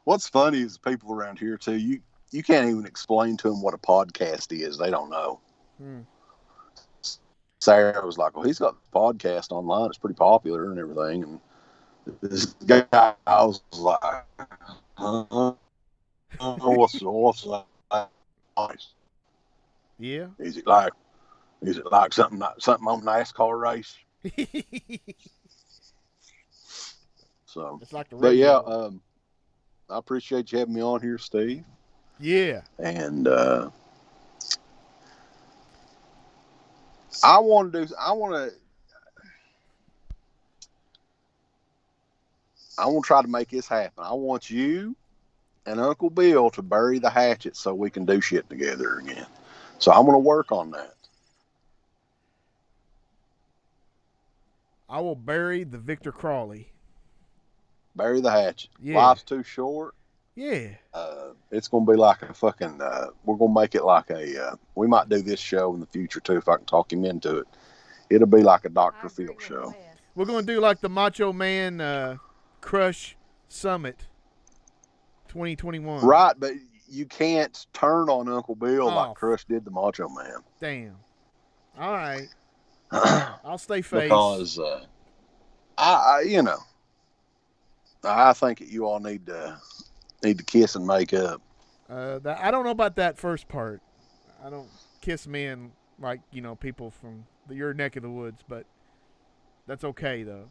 what's funny is people around here too. You can't even explain to them what a podcast is. They don't know. Sarah was like, "Well, he's got a podcast online. It's pretty popular and everything." And this guy, I was like, "What's that? Nice? Yeah. Is it like something on NASCAR race?" So, It's like the but radio. yeah, I appreciate you having me on here, Steve. Yeah. And I want to try to make this happen. I want you and Uncle Bill to bury the hatchet so we can do shit together again. So I'm going to work on that. I will bury the Victor Crawley. Bury the hatchet. Yeah. Life's too short. Yeah. It's going to be like a fucking, we're going to make it like we might do this show in the future too if I can talk him into it. It'll be like a Dr. Phil show. We're going to do like the Macho Man Crush Summit 2021. Right, but you can't turn on Uncle Bill Oh. like Crush did the Macho Man. Damn. All right. I'll stay face. Because I think that you all need to kiss and make up. I don't know about that first part. I don't kiss men like, people from your neck of the woods, but that's okay, though.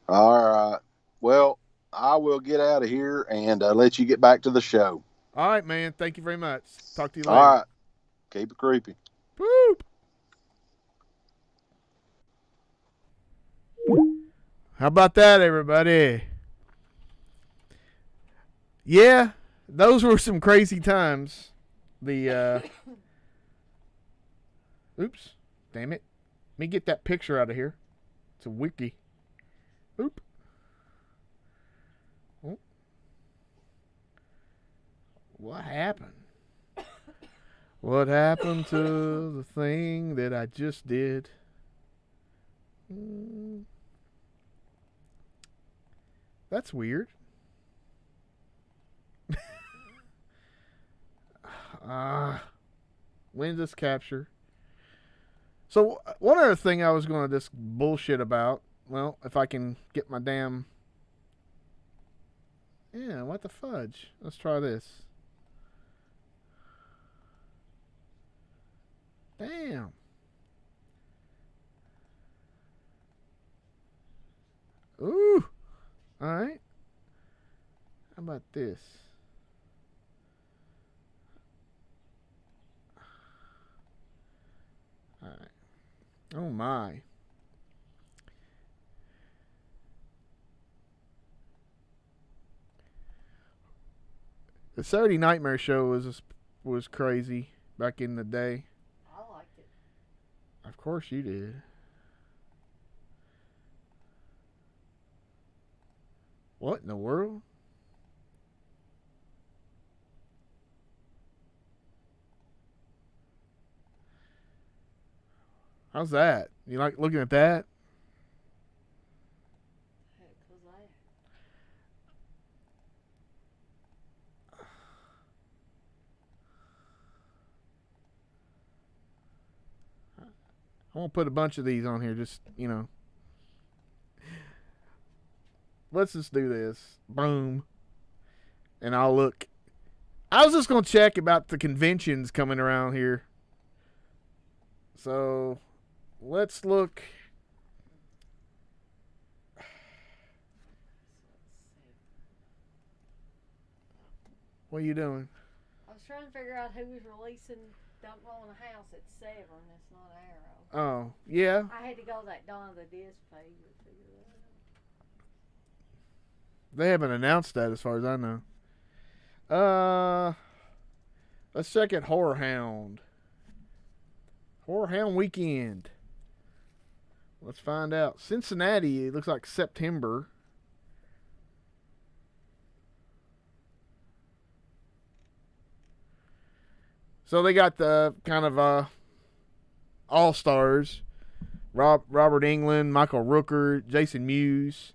All right. Well, I will get out of here and let you get back to the show. All right, man. Thank you very much. Talk to you later. All right. Keep it creepy. Whoop. How about that, everybody? Yeah, those were some crazy times. Oops. Damn it. Let me get that picture out of here. It's a wiki. Oop. Oh. What happened? What happened to the thing that I just did? That's weird. When's this capture? So one other thing I was going to just bullshit about. Well, if I can get my damn... Yeah, what the fudge? Let's try this. Damn. Ooh. All right. How about this? All right. Oh my. The Saturday Nightmare Show was crazy back in the day. I liked it. Of course you did. What in the world? How's that? You like looking at that? Heck was that? I won't put a bunch of these on here, just, you know. Let's just do this. Boom. And I'll look. I was just going to check about the conventions coming around here. So, let's look. What are you doing? I was trying to figure out who was releasing Don't Roll in a House at Severin. It's not Arrow. Oh, yeah. I had to go to that Dawn of the Disc page to figure that out. They haven't announced that as far as I know. Let's check at Horror Hound. Horror Hound weekend. Let's find out. Cincinnati, it looks like September. So they got the kind of all-stars. Robert Englund, Michael Rooker, Jason Mewes.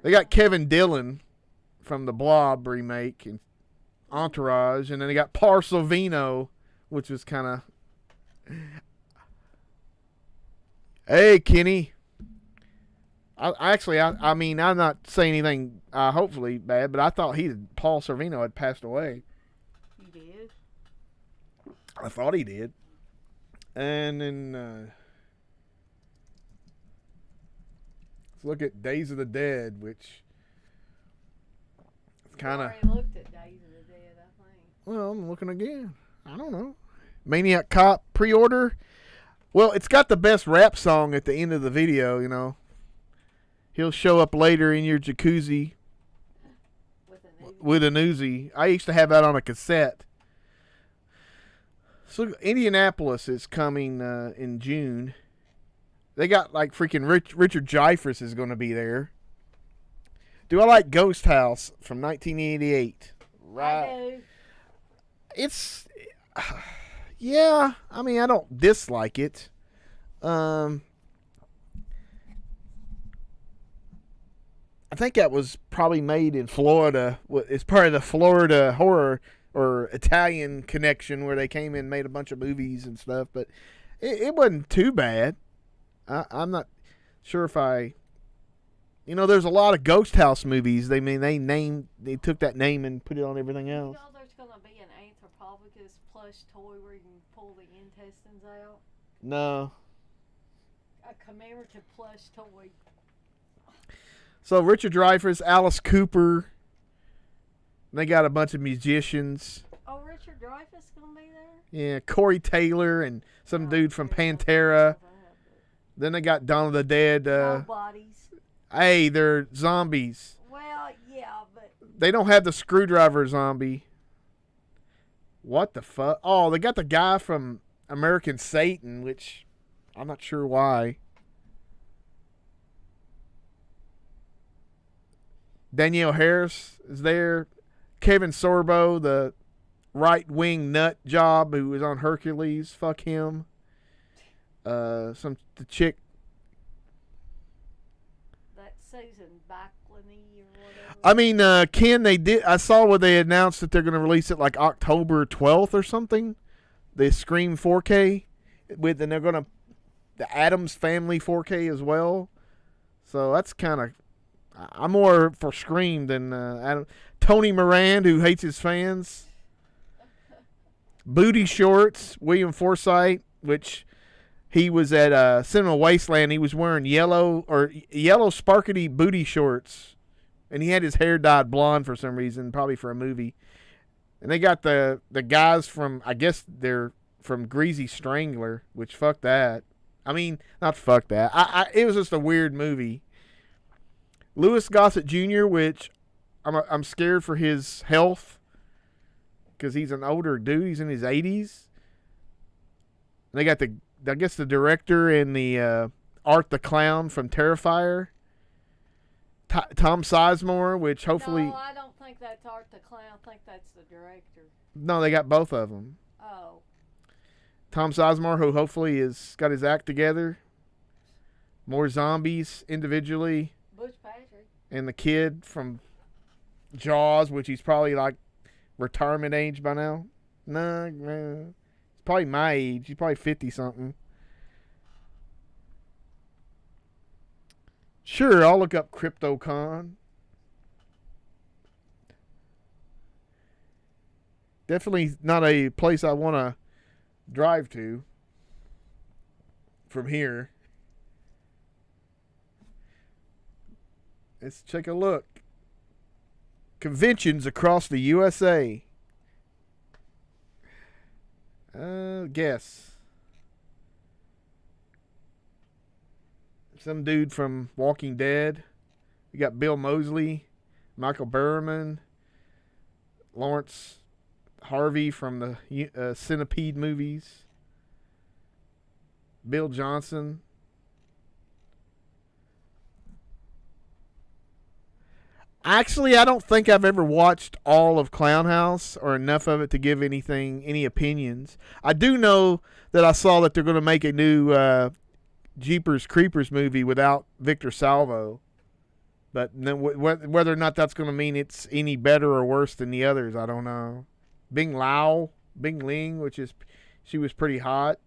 They got Kevin Dillon from the Blob remake and Entourage. And then they got Paul Sorvino, which was kind of... Hey, Kenny. I mean, I'm not saying anything hopefully bad, but I thought Paul Sorvino had passed away. You did? I thought he did. And then let's look at Days of the Dead, which it's kind of... I already looked at Days of the Dead, I think. Well, I'm looking again. I don't know. Maniac Cop pre-order. Well, it's got the best rap song at the end of the video, you know. He'll show up later in your jacuzzi with an Uzi. I used to have that on a cassette. So Indianapolis is coming in June. They got like freaking Richard Dreyfuss is going to be there. Do I like Ghost House from 1988? Right. I do. It's... Yeah, I mean, I don't dislike it. I think that was probably made in Florida. It's part of the Florida horror or Italian connection where they came in and made a bunch of movies and stuff. But it wasn't too bad. I'm not sure if I... You know, there's a lot of Ghost House movies. They took that name and put it on everything else. You know there's going to be an Anthropophagus plush toy where you can pull the intestines out? No. A commemorative plush toy. So Richard Dreyfuss, Alice Cooper. They got a bunch of musicians. Oh, Richard Dreyfuss going to be there? Yeah, Corey Taylor and some dude from Pantera. Then they got Dawn of the Dead. Nobodies. Hey, they're zombies. Well, yeah, but... They don't have the screwdriver zombie. What the fuck? Oh, they got the guy from American Satan, which I'm not sure why. Danielle Harris is there. Kevin Sorbo, the right-wing nut job who was on Hercules. Fuck him. The chick Susan Backlany or whatever. I mean, Ken, I saw where they announced that they're going to release it like October 12th or something. The Scream 4K and they're going to the Addams Family 4K as well. So that's kind of, I'm more for Scream than Adam. Tony Moran, who hates his fans. Booty Shorts, William Forsythe, which he was at Cinema Wasteland. He was wearing yellow sparkly booty shorts, and he had his hair dyed blonde for some reason, probably for a movie. And they got the guys from, I guess they're from Greasy Strangler, which fuck that. I mean, not fuck that. It was just a weird movie. Louis Gossett Jr., which I'm scared for his health because he's an older dude. He's in his 80s. And they got the director and the Art the Clown from Terrifier. Tom Sizemore, which hopefully... No, I don't think that's Art the Clown. I think that's the director. No, they got both of them. Oh. Tom Sizemore, who hopefully has got his act together. More zombies individually. Butch Patrick. And the kid from Jaws, which he's probably like retirement age by now. No, he's probably my age. He's probably 50-something. Sure, I'll look up CryptoCon. Definitely not a place I want to drive to from here. Let's take a look. Conventions across the USA. Guess. Some dude from Walking Dead. We got Bill Moseley, Michael Berryman, Lawrence Harvey from the Centipede movies, Bill Johnson. Actually, I don't think I've ever watched all of Clown House or enough of it to give any opinions. I do know that I saw that they're going to make a new Jeepers Creepers movie without Victor Salvo. But whether or not that's going to mean it's any better or worse than the others, I don't know. Bing Ling, she was pretty hot.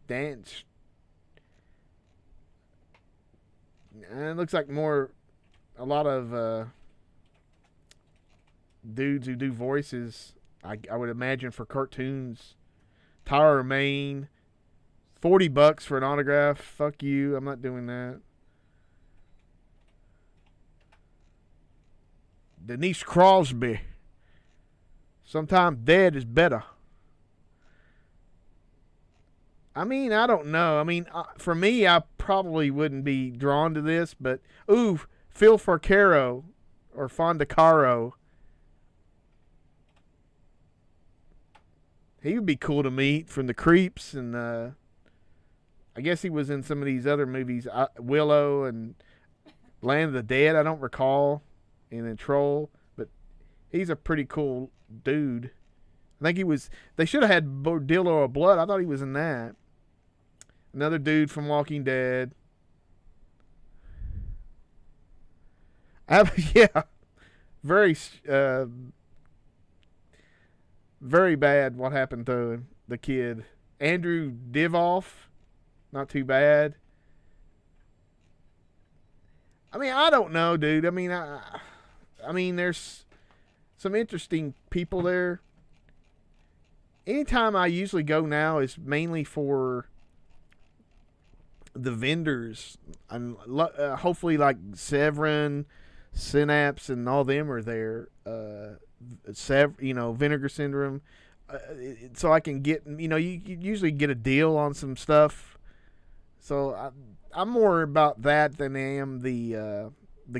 Dance. It looks like a lot of dudes who do voices, I would imagine, for cartoons. Tyler Maine, $40 for an autograph. Fuck you, I'm not doing that. Denise Crosby. Sometimes dead is better. I mean, I don't know. I mean, for me, I probably wouldn't be drawn to this, but Phil Fondacaro or Fondacaro. He would be cool to meet from the Creeps, and I guess he was in some of these other movies, Willow and Land of the Dead. I don't recall, and then Troll, but he's a pretty cool dude. I think he was. They should have had Bordillo of Blood. I thought he was in that. Another dude from Walking Dead. Yeah, very bad what happened to the kid. Andrew Divoff, not too bad. I mean, I don't know, dude. I mean, there's some interesting people there. Anytime I usually go now is mainly for the vendors, and hopefully like Severin, Synapse, and all them are there. Vinegar Syndrome, so I can get, you usually get a deal on some stuff. So I'm more about that than I am the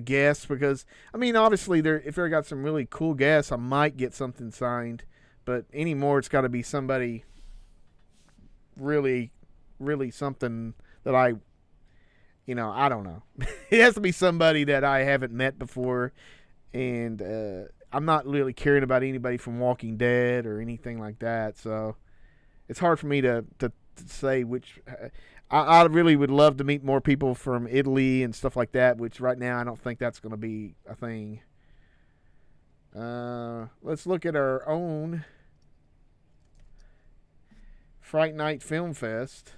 guests, because I mean, obviously if they got some really cool guests, I might get something signed, but anymore it's got to be somebody really, really something that I don't know. It has to be somebody that I haven't met before, and I'm not really caring about anybody from Walking Dead or anything like that. So it's hard for me to say which. I really would love to meet more people from Italy and stuff like that, which right now I don't think that's going to be a thing. Let's look at our own Fright Night Film Fest.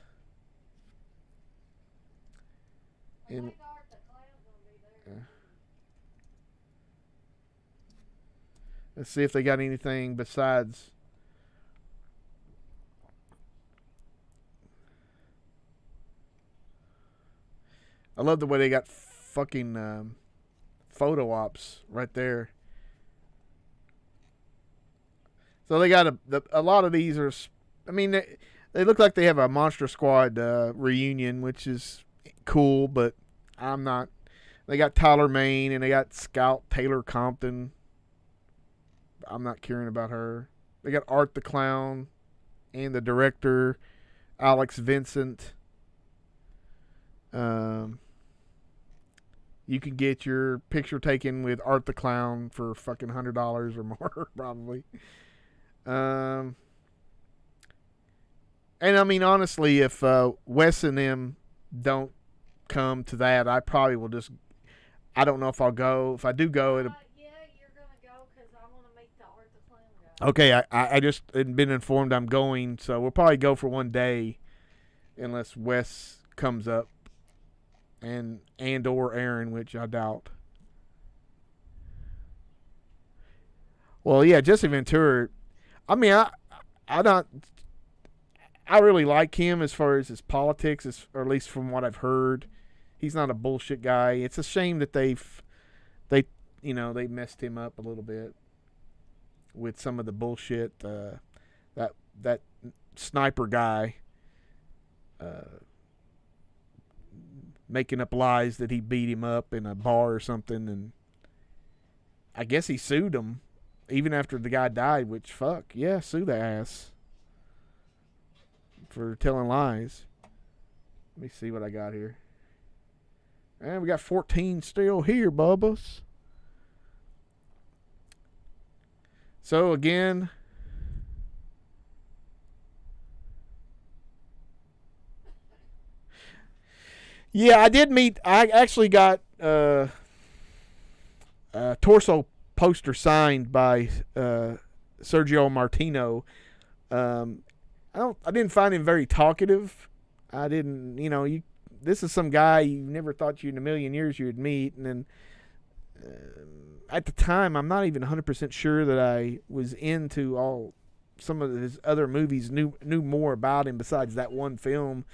Let's see if they got anything besides. I love the way they got fucking photo ops right there. So they got a lot of these are. I mean, they look like they have a Monster Squad reunion, which is cool, but I'm not. They got Tyler Maine and they got Scout Taylor Compton. I'm not caring about her. They got Art the Clown and the director, Alex Vincent. You can get your picture taken with Art the Clown for fucking $100 or more, probably. And I mean, honestly, if Wes and them don't come to that, I probably will just. I don't know if I'll go. If I do go, it'll. Yeah, you're gonna go because I want to meet the Art the Clown guy. Okay, I just had been informed I'm going, so we'll probably go for one day, unless Wes comes up, and or Aaron, which I doubt. Well, yeah, Jesse Ventura. I mean, I really like him as far as his politics, or at least from what I've heard. He's not a bullshit guy. It's a shame that they messed him up a little bit with some of the bullshit. That sniper guy making up lies that he beat him up in a bar or something, and I guess he sued him even after the guy died. Which fuck yeah, sue the ass for telling lies. Let me see what I got here. And we got 14 still here, Bubba's. So again, yeah, I actually got a torso poster signed by Sergio Martino. I didn't find him very talkative. I didn't, this is some guy you never thought you in a million years you would meet. And then at the time, I'm not even 100% sure that I was into some of his other movies, knew more about him besides that one film.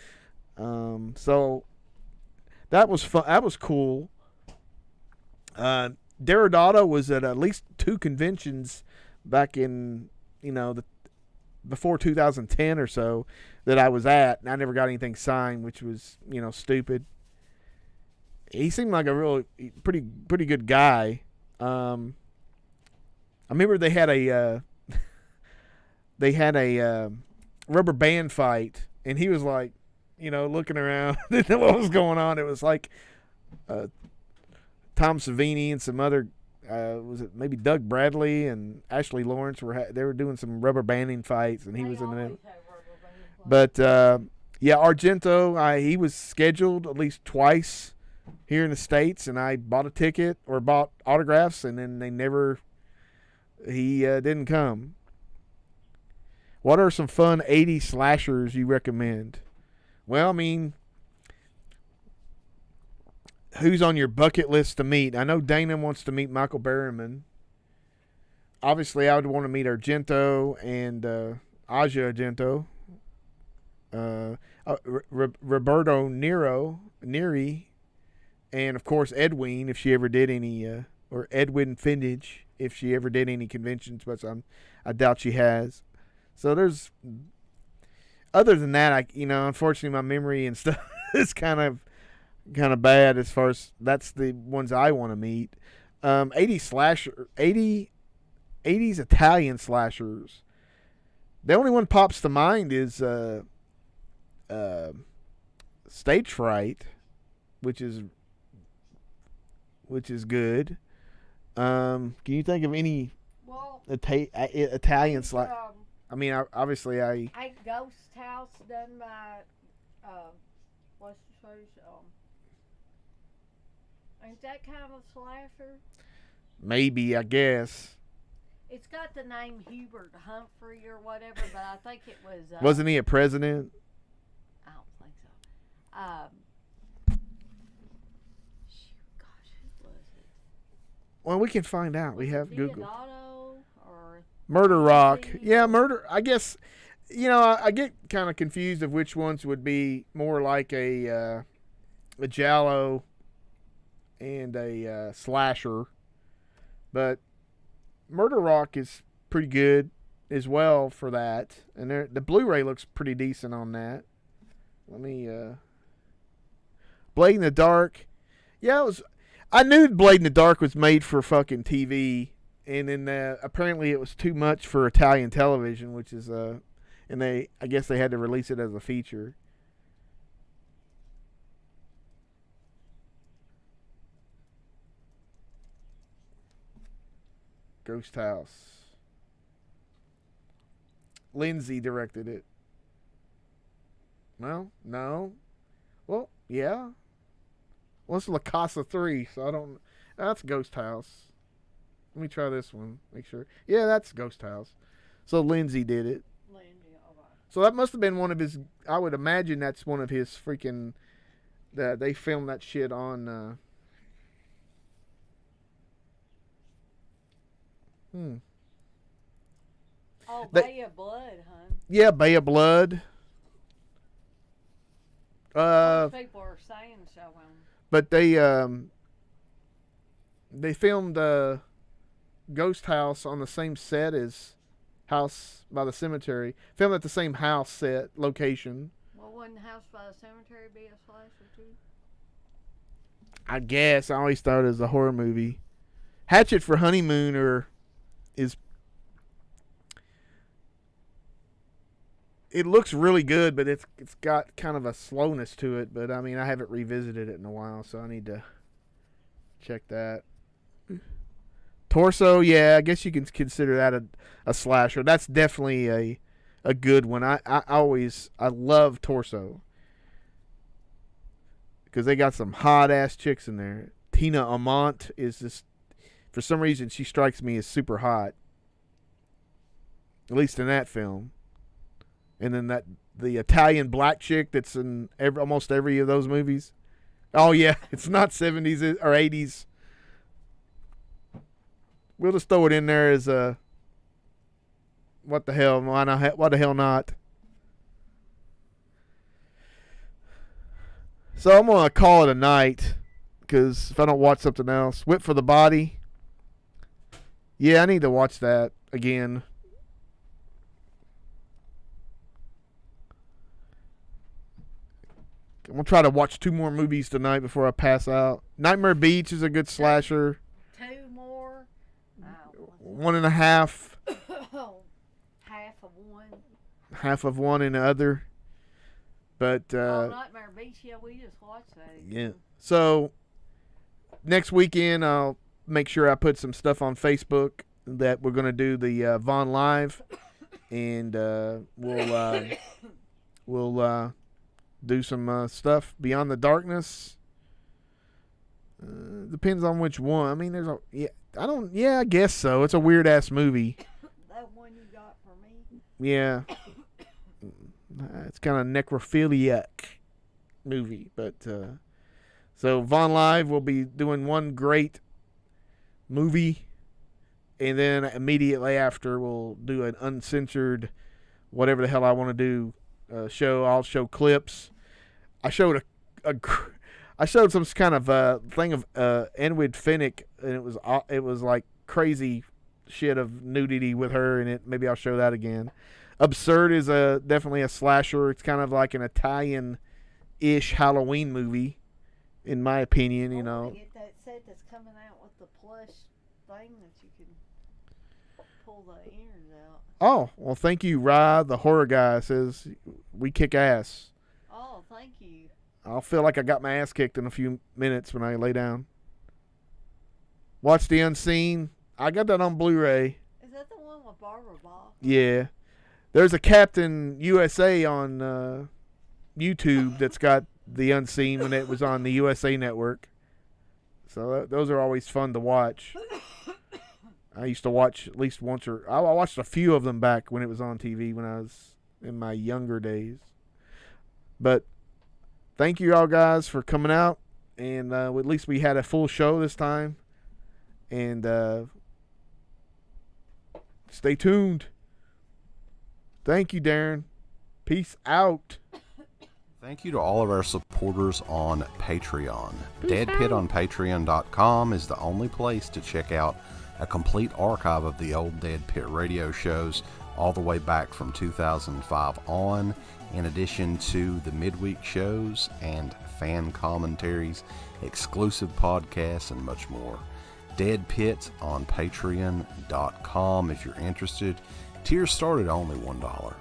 So that was fun. That was cool. Deodato was at least 2 conventions back in, before 2010 or so that I was at, and I never got anything signed, which was, stupid. He seemed like a real pretty good guy. I remember they had a rubber band fight, and he was like, looking around, didn't know what was going on. It was like Tom Savini and some other. Was it maybe Doug Bradley and Ashley Lawrence they were doing some rubber banding fights, and he was in the middle. But yeah, Argento, he was scheduled at least twice here in the States, and I bought a ticket or bought autographs, and then he didn't come. What are some fun 80s slashers you recommend? Well, I mean, who's on your bucket list to meet? I know Dana wants to meet Michael Berryman. Obviously, I would want to meet Argento and Asia Argento. Roberto Neri, and of course Edwin, if she ever did any, or Edwin Findage, if she ever did any conventions, but I doubt she has. So there's, other than that, unfortunately my memory and stuff is kind of bad as far as that's the ones I want to meet. 80s Italian slashers. The only one pops to mind is Stage Fright, which is good. Can you think of any Italian slash? I mean, obviously, A Ghost House done by what's the face? Ain't that kind of a slasher? Maybe, I guess. It's got the name Hubert Humphrey or whatever, but I think it was. Wasn't he a president? I don't think so. Gosh, who was it? Well, we can find out. We Was have it Google. Diodato or Murder Rock. Lindsay Yeah, or- Murder. I guess, I get kind of confused of which ones would be more like a giallo and a slasher. But Murder Rock is pretty good as well for that. And the Blu-ray looks pretty decent on that. Let me... Blade in the Dark. Yeah, it was... I knew Blade in the Dark was made for fucking TV. And then apparently it was too much for Italian television, which is... and I guess they had to release it as a feature. Ghost House. Lindsay directed it. Well, no. Well, yeah. Well, it's La Casa 3, so I don't... That's Ghost House. Let me try this one. Make sure. Yeah, that's Ghost House. So Lindsay did it. Lindsay, all right. So that must have been one of his... I would imagine that's one of his freaking... They filmed that shit on... Oh, They- Bay of Blood, huh? Yeah, Bay of Blood. Most people are saying so. But they filmed Ghost House on the same set as House by the Cemetery. Filmed at the same house set location. Well, wouldn't House by the Cemetery be a slasher too? I guess I always thought it was a horror movie. Hatchet for Honeymoon is. It looks really good, but it's got kind of a slowness to it. But I mean, I haven't revisited it in a while, so I need to check that. Torso, yeah, I guess you can consider that a slasher. That's definitely a good one. I love Torso because they got some hot ass chicks in there. Tina Amont is just, for some reason, she strikes me as super hot. At least in that film. And then the Italian black chick that's in almost every of those movies. Oh yeah, it's not 70s or 80s. We'll just throw it in there as a... What the hell? Why the hell not? So I'm going to call it a night. Because if I don't watch something else. Whip for the Body. Yeah, I need to watch that again. I'm going to try to watch 2 more movies tonight before I pass out. Nightmare Beach is a good slasher. 2 more. 1.5. Half of one. Half of one and the other. But Nightmare Beach. Yeah, we just watched that. yeah. So next weekend I'll make sure I put some stuff on Facebook that we're going to do the Vaughn Live, and we'll do some stuff Beyond the Darkness. Depends on which one. I mean, I guess so. It's a weird ass movie. That one you got for me. Yeah. It's kind of necrophiliac movie, but so Vaughn Live will be doing one great movie, and then immediately after we'll do an uncensored, whatever the hell I want to do, show. I'll show clips. I showed I showed some kind of thing of Enwyd Fenwick, and it was like crazy shit of nudity with her in it. Maybe I'll show that again. Absurd is definitely a slasher. It's kind of like an Italian-ish Halloween movie, in my opinion. You I know. want to get that set that's coming out with the plush thing that you can pull the ears out. Oh well, thank you, Rye, the horror guy. Says we kick ass. Oh, thank you. I'll feel like I got my ass kicked in a few minutes when I lay down. Watch The Unseen. I got that on Blu-ray. Is that the one with Barbara Bach? Yeah. There's a Captain USA on YouTube that's got The Unseen when it was on the USA Network. So those are always fun to watch. I used to watch at least once, or I watched a few of them back when it was on TV when I was in my younger days. But thank you all guys for coming out, and at least we had a full show this time. And stay tuned. Thank you, Darren. Peace out. Thank you to all of our supporters on Patreon. DEADPIT on Patreon.com is the only place to check out a complete archive of the old DEADPIT radio shows all the way back from 2005 on, in addition to the midweek shows and fan commentaries, exclusive podcasts, and much more. DEADPIT on Patreon.com if you're interested. Tiers start at only $1.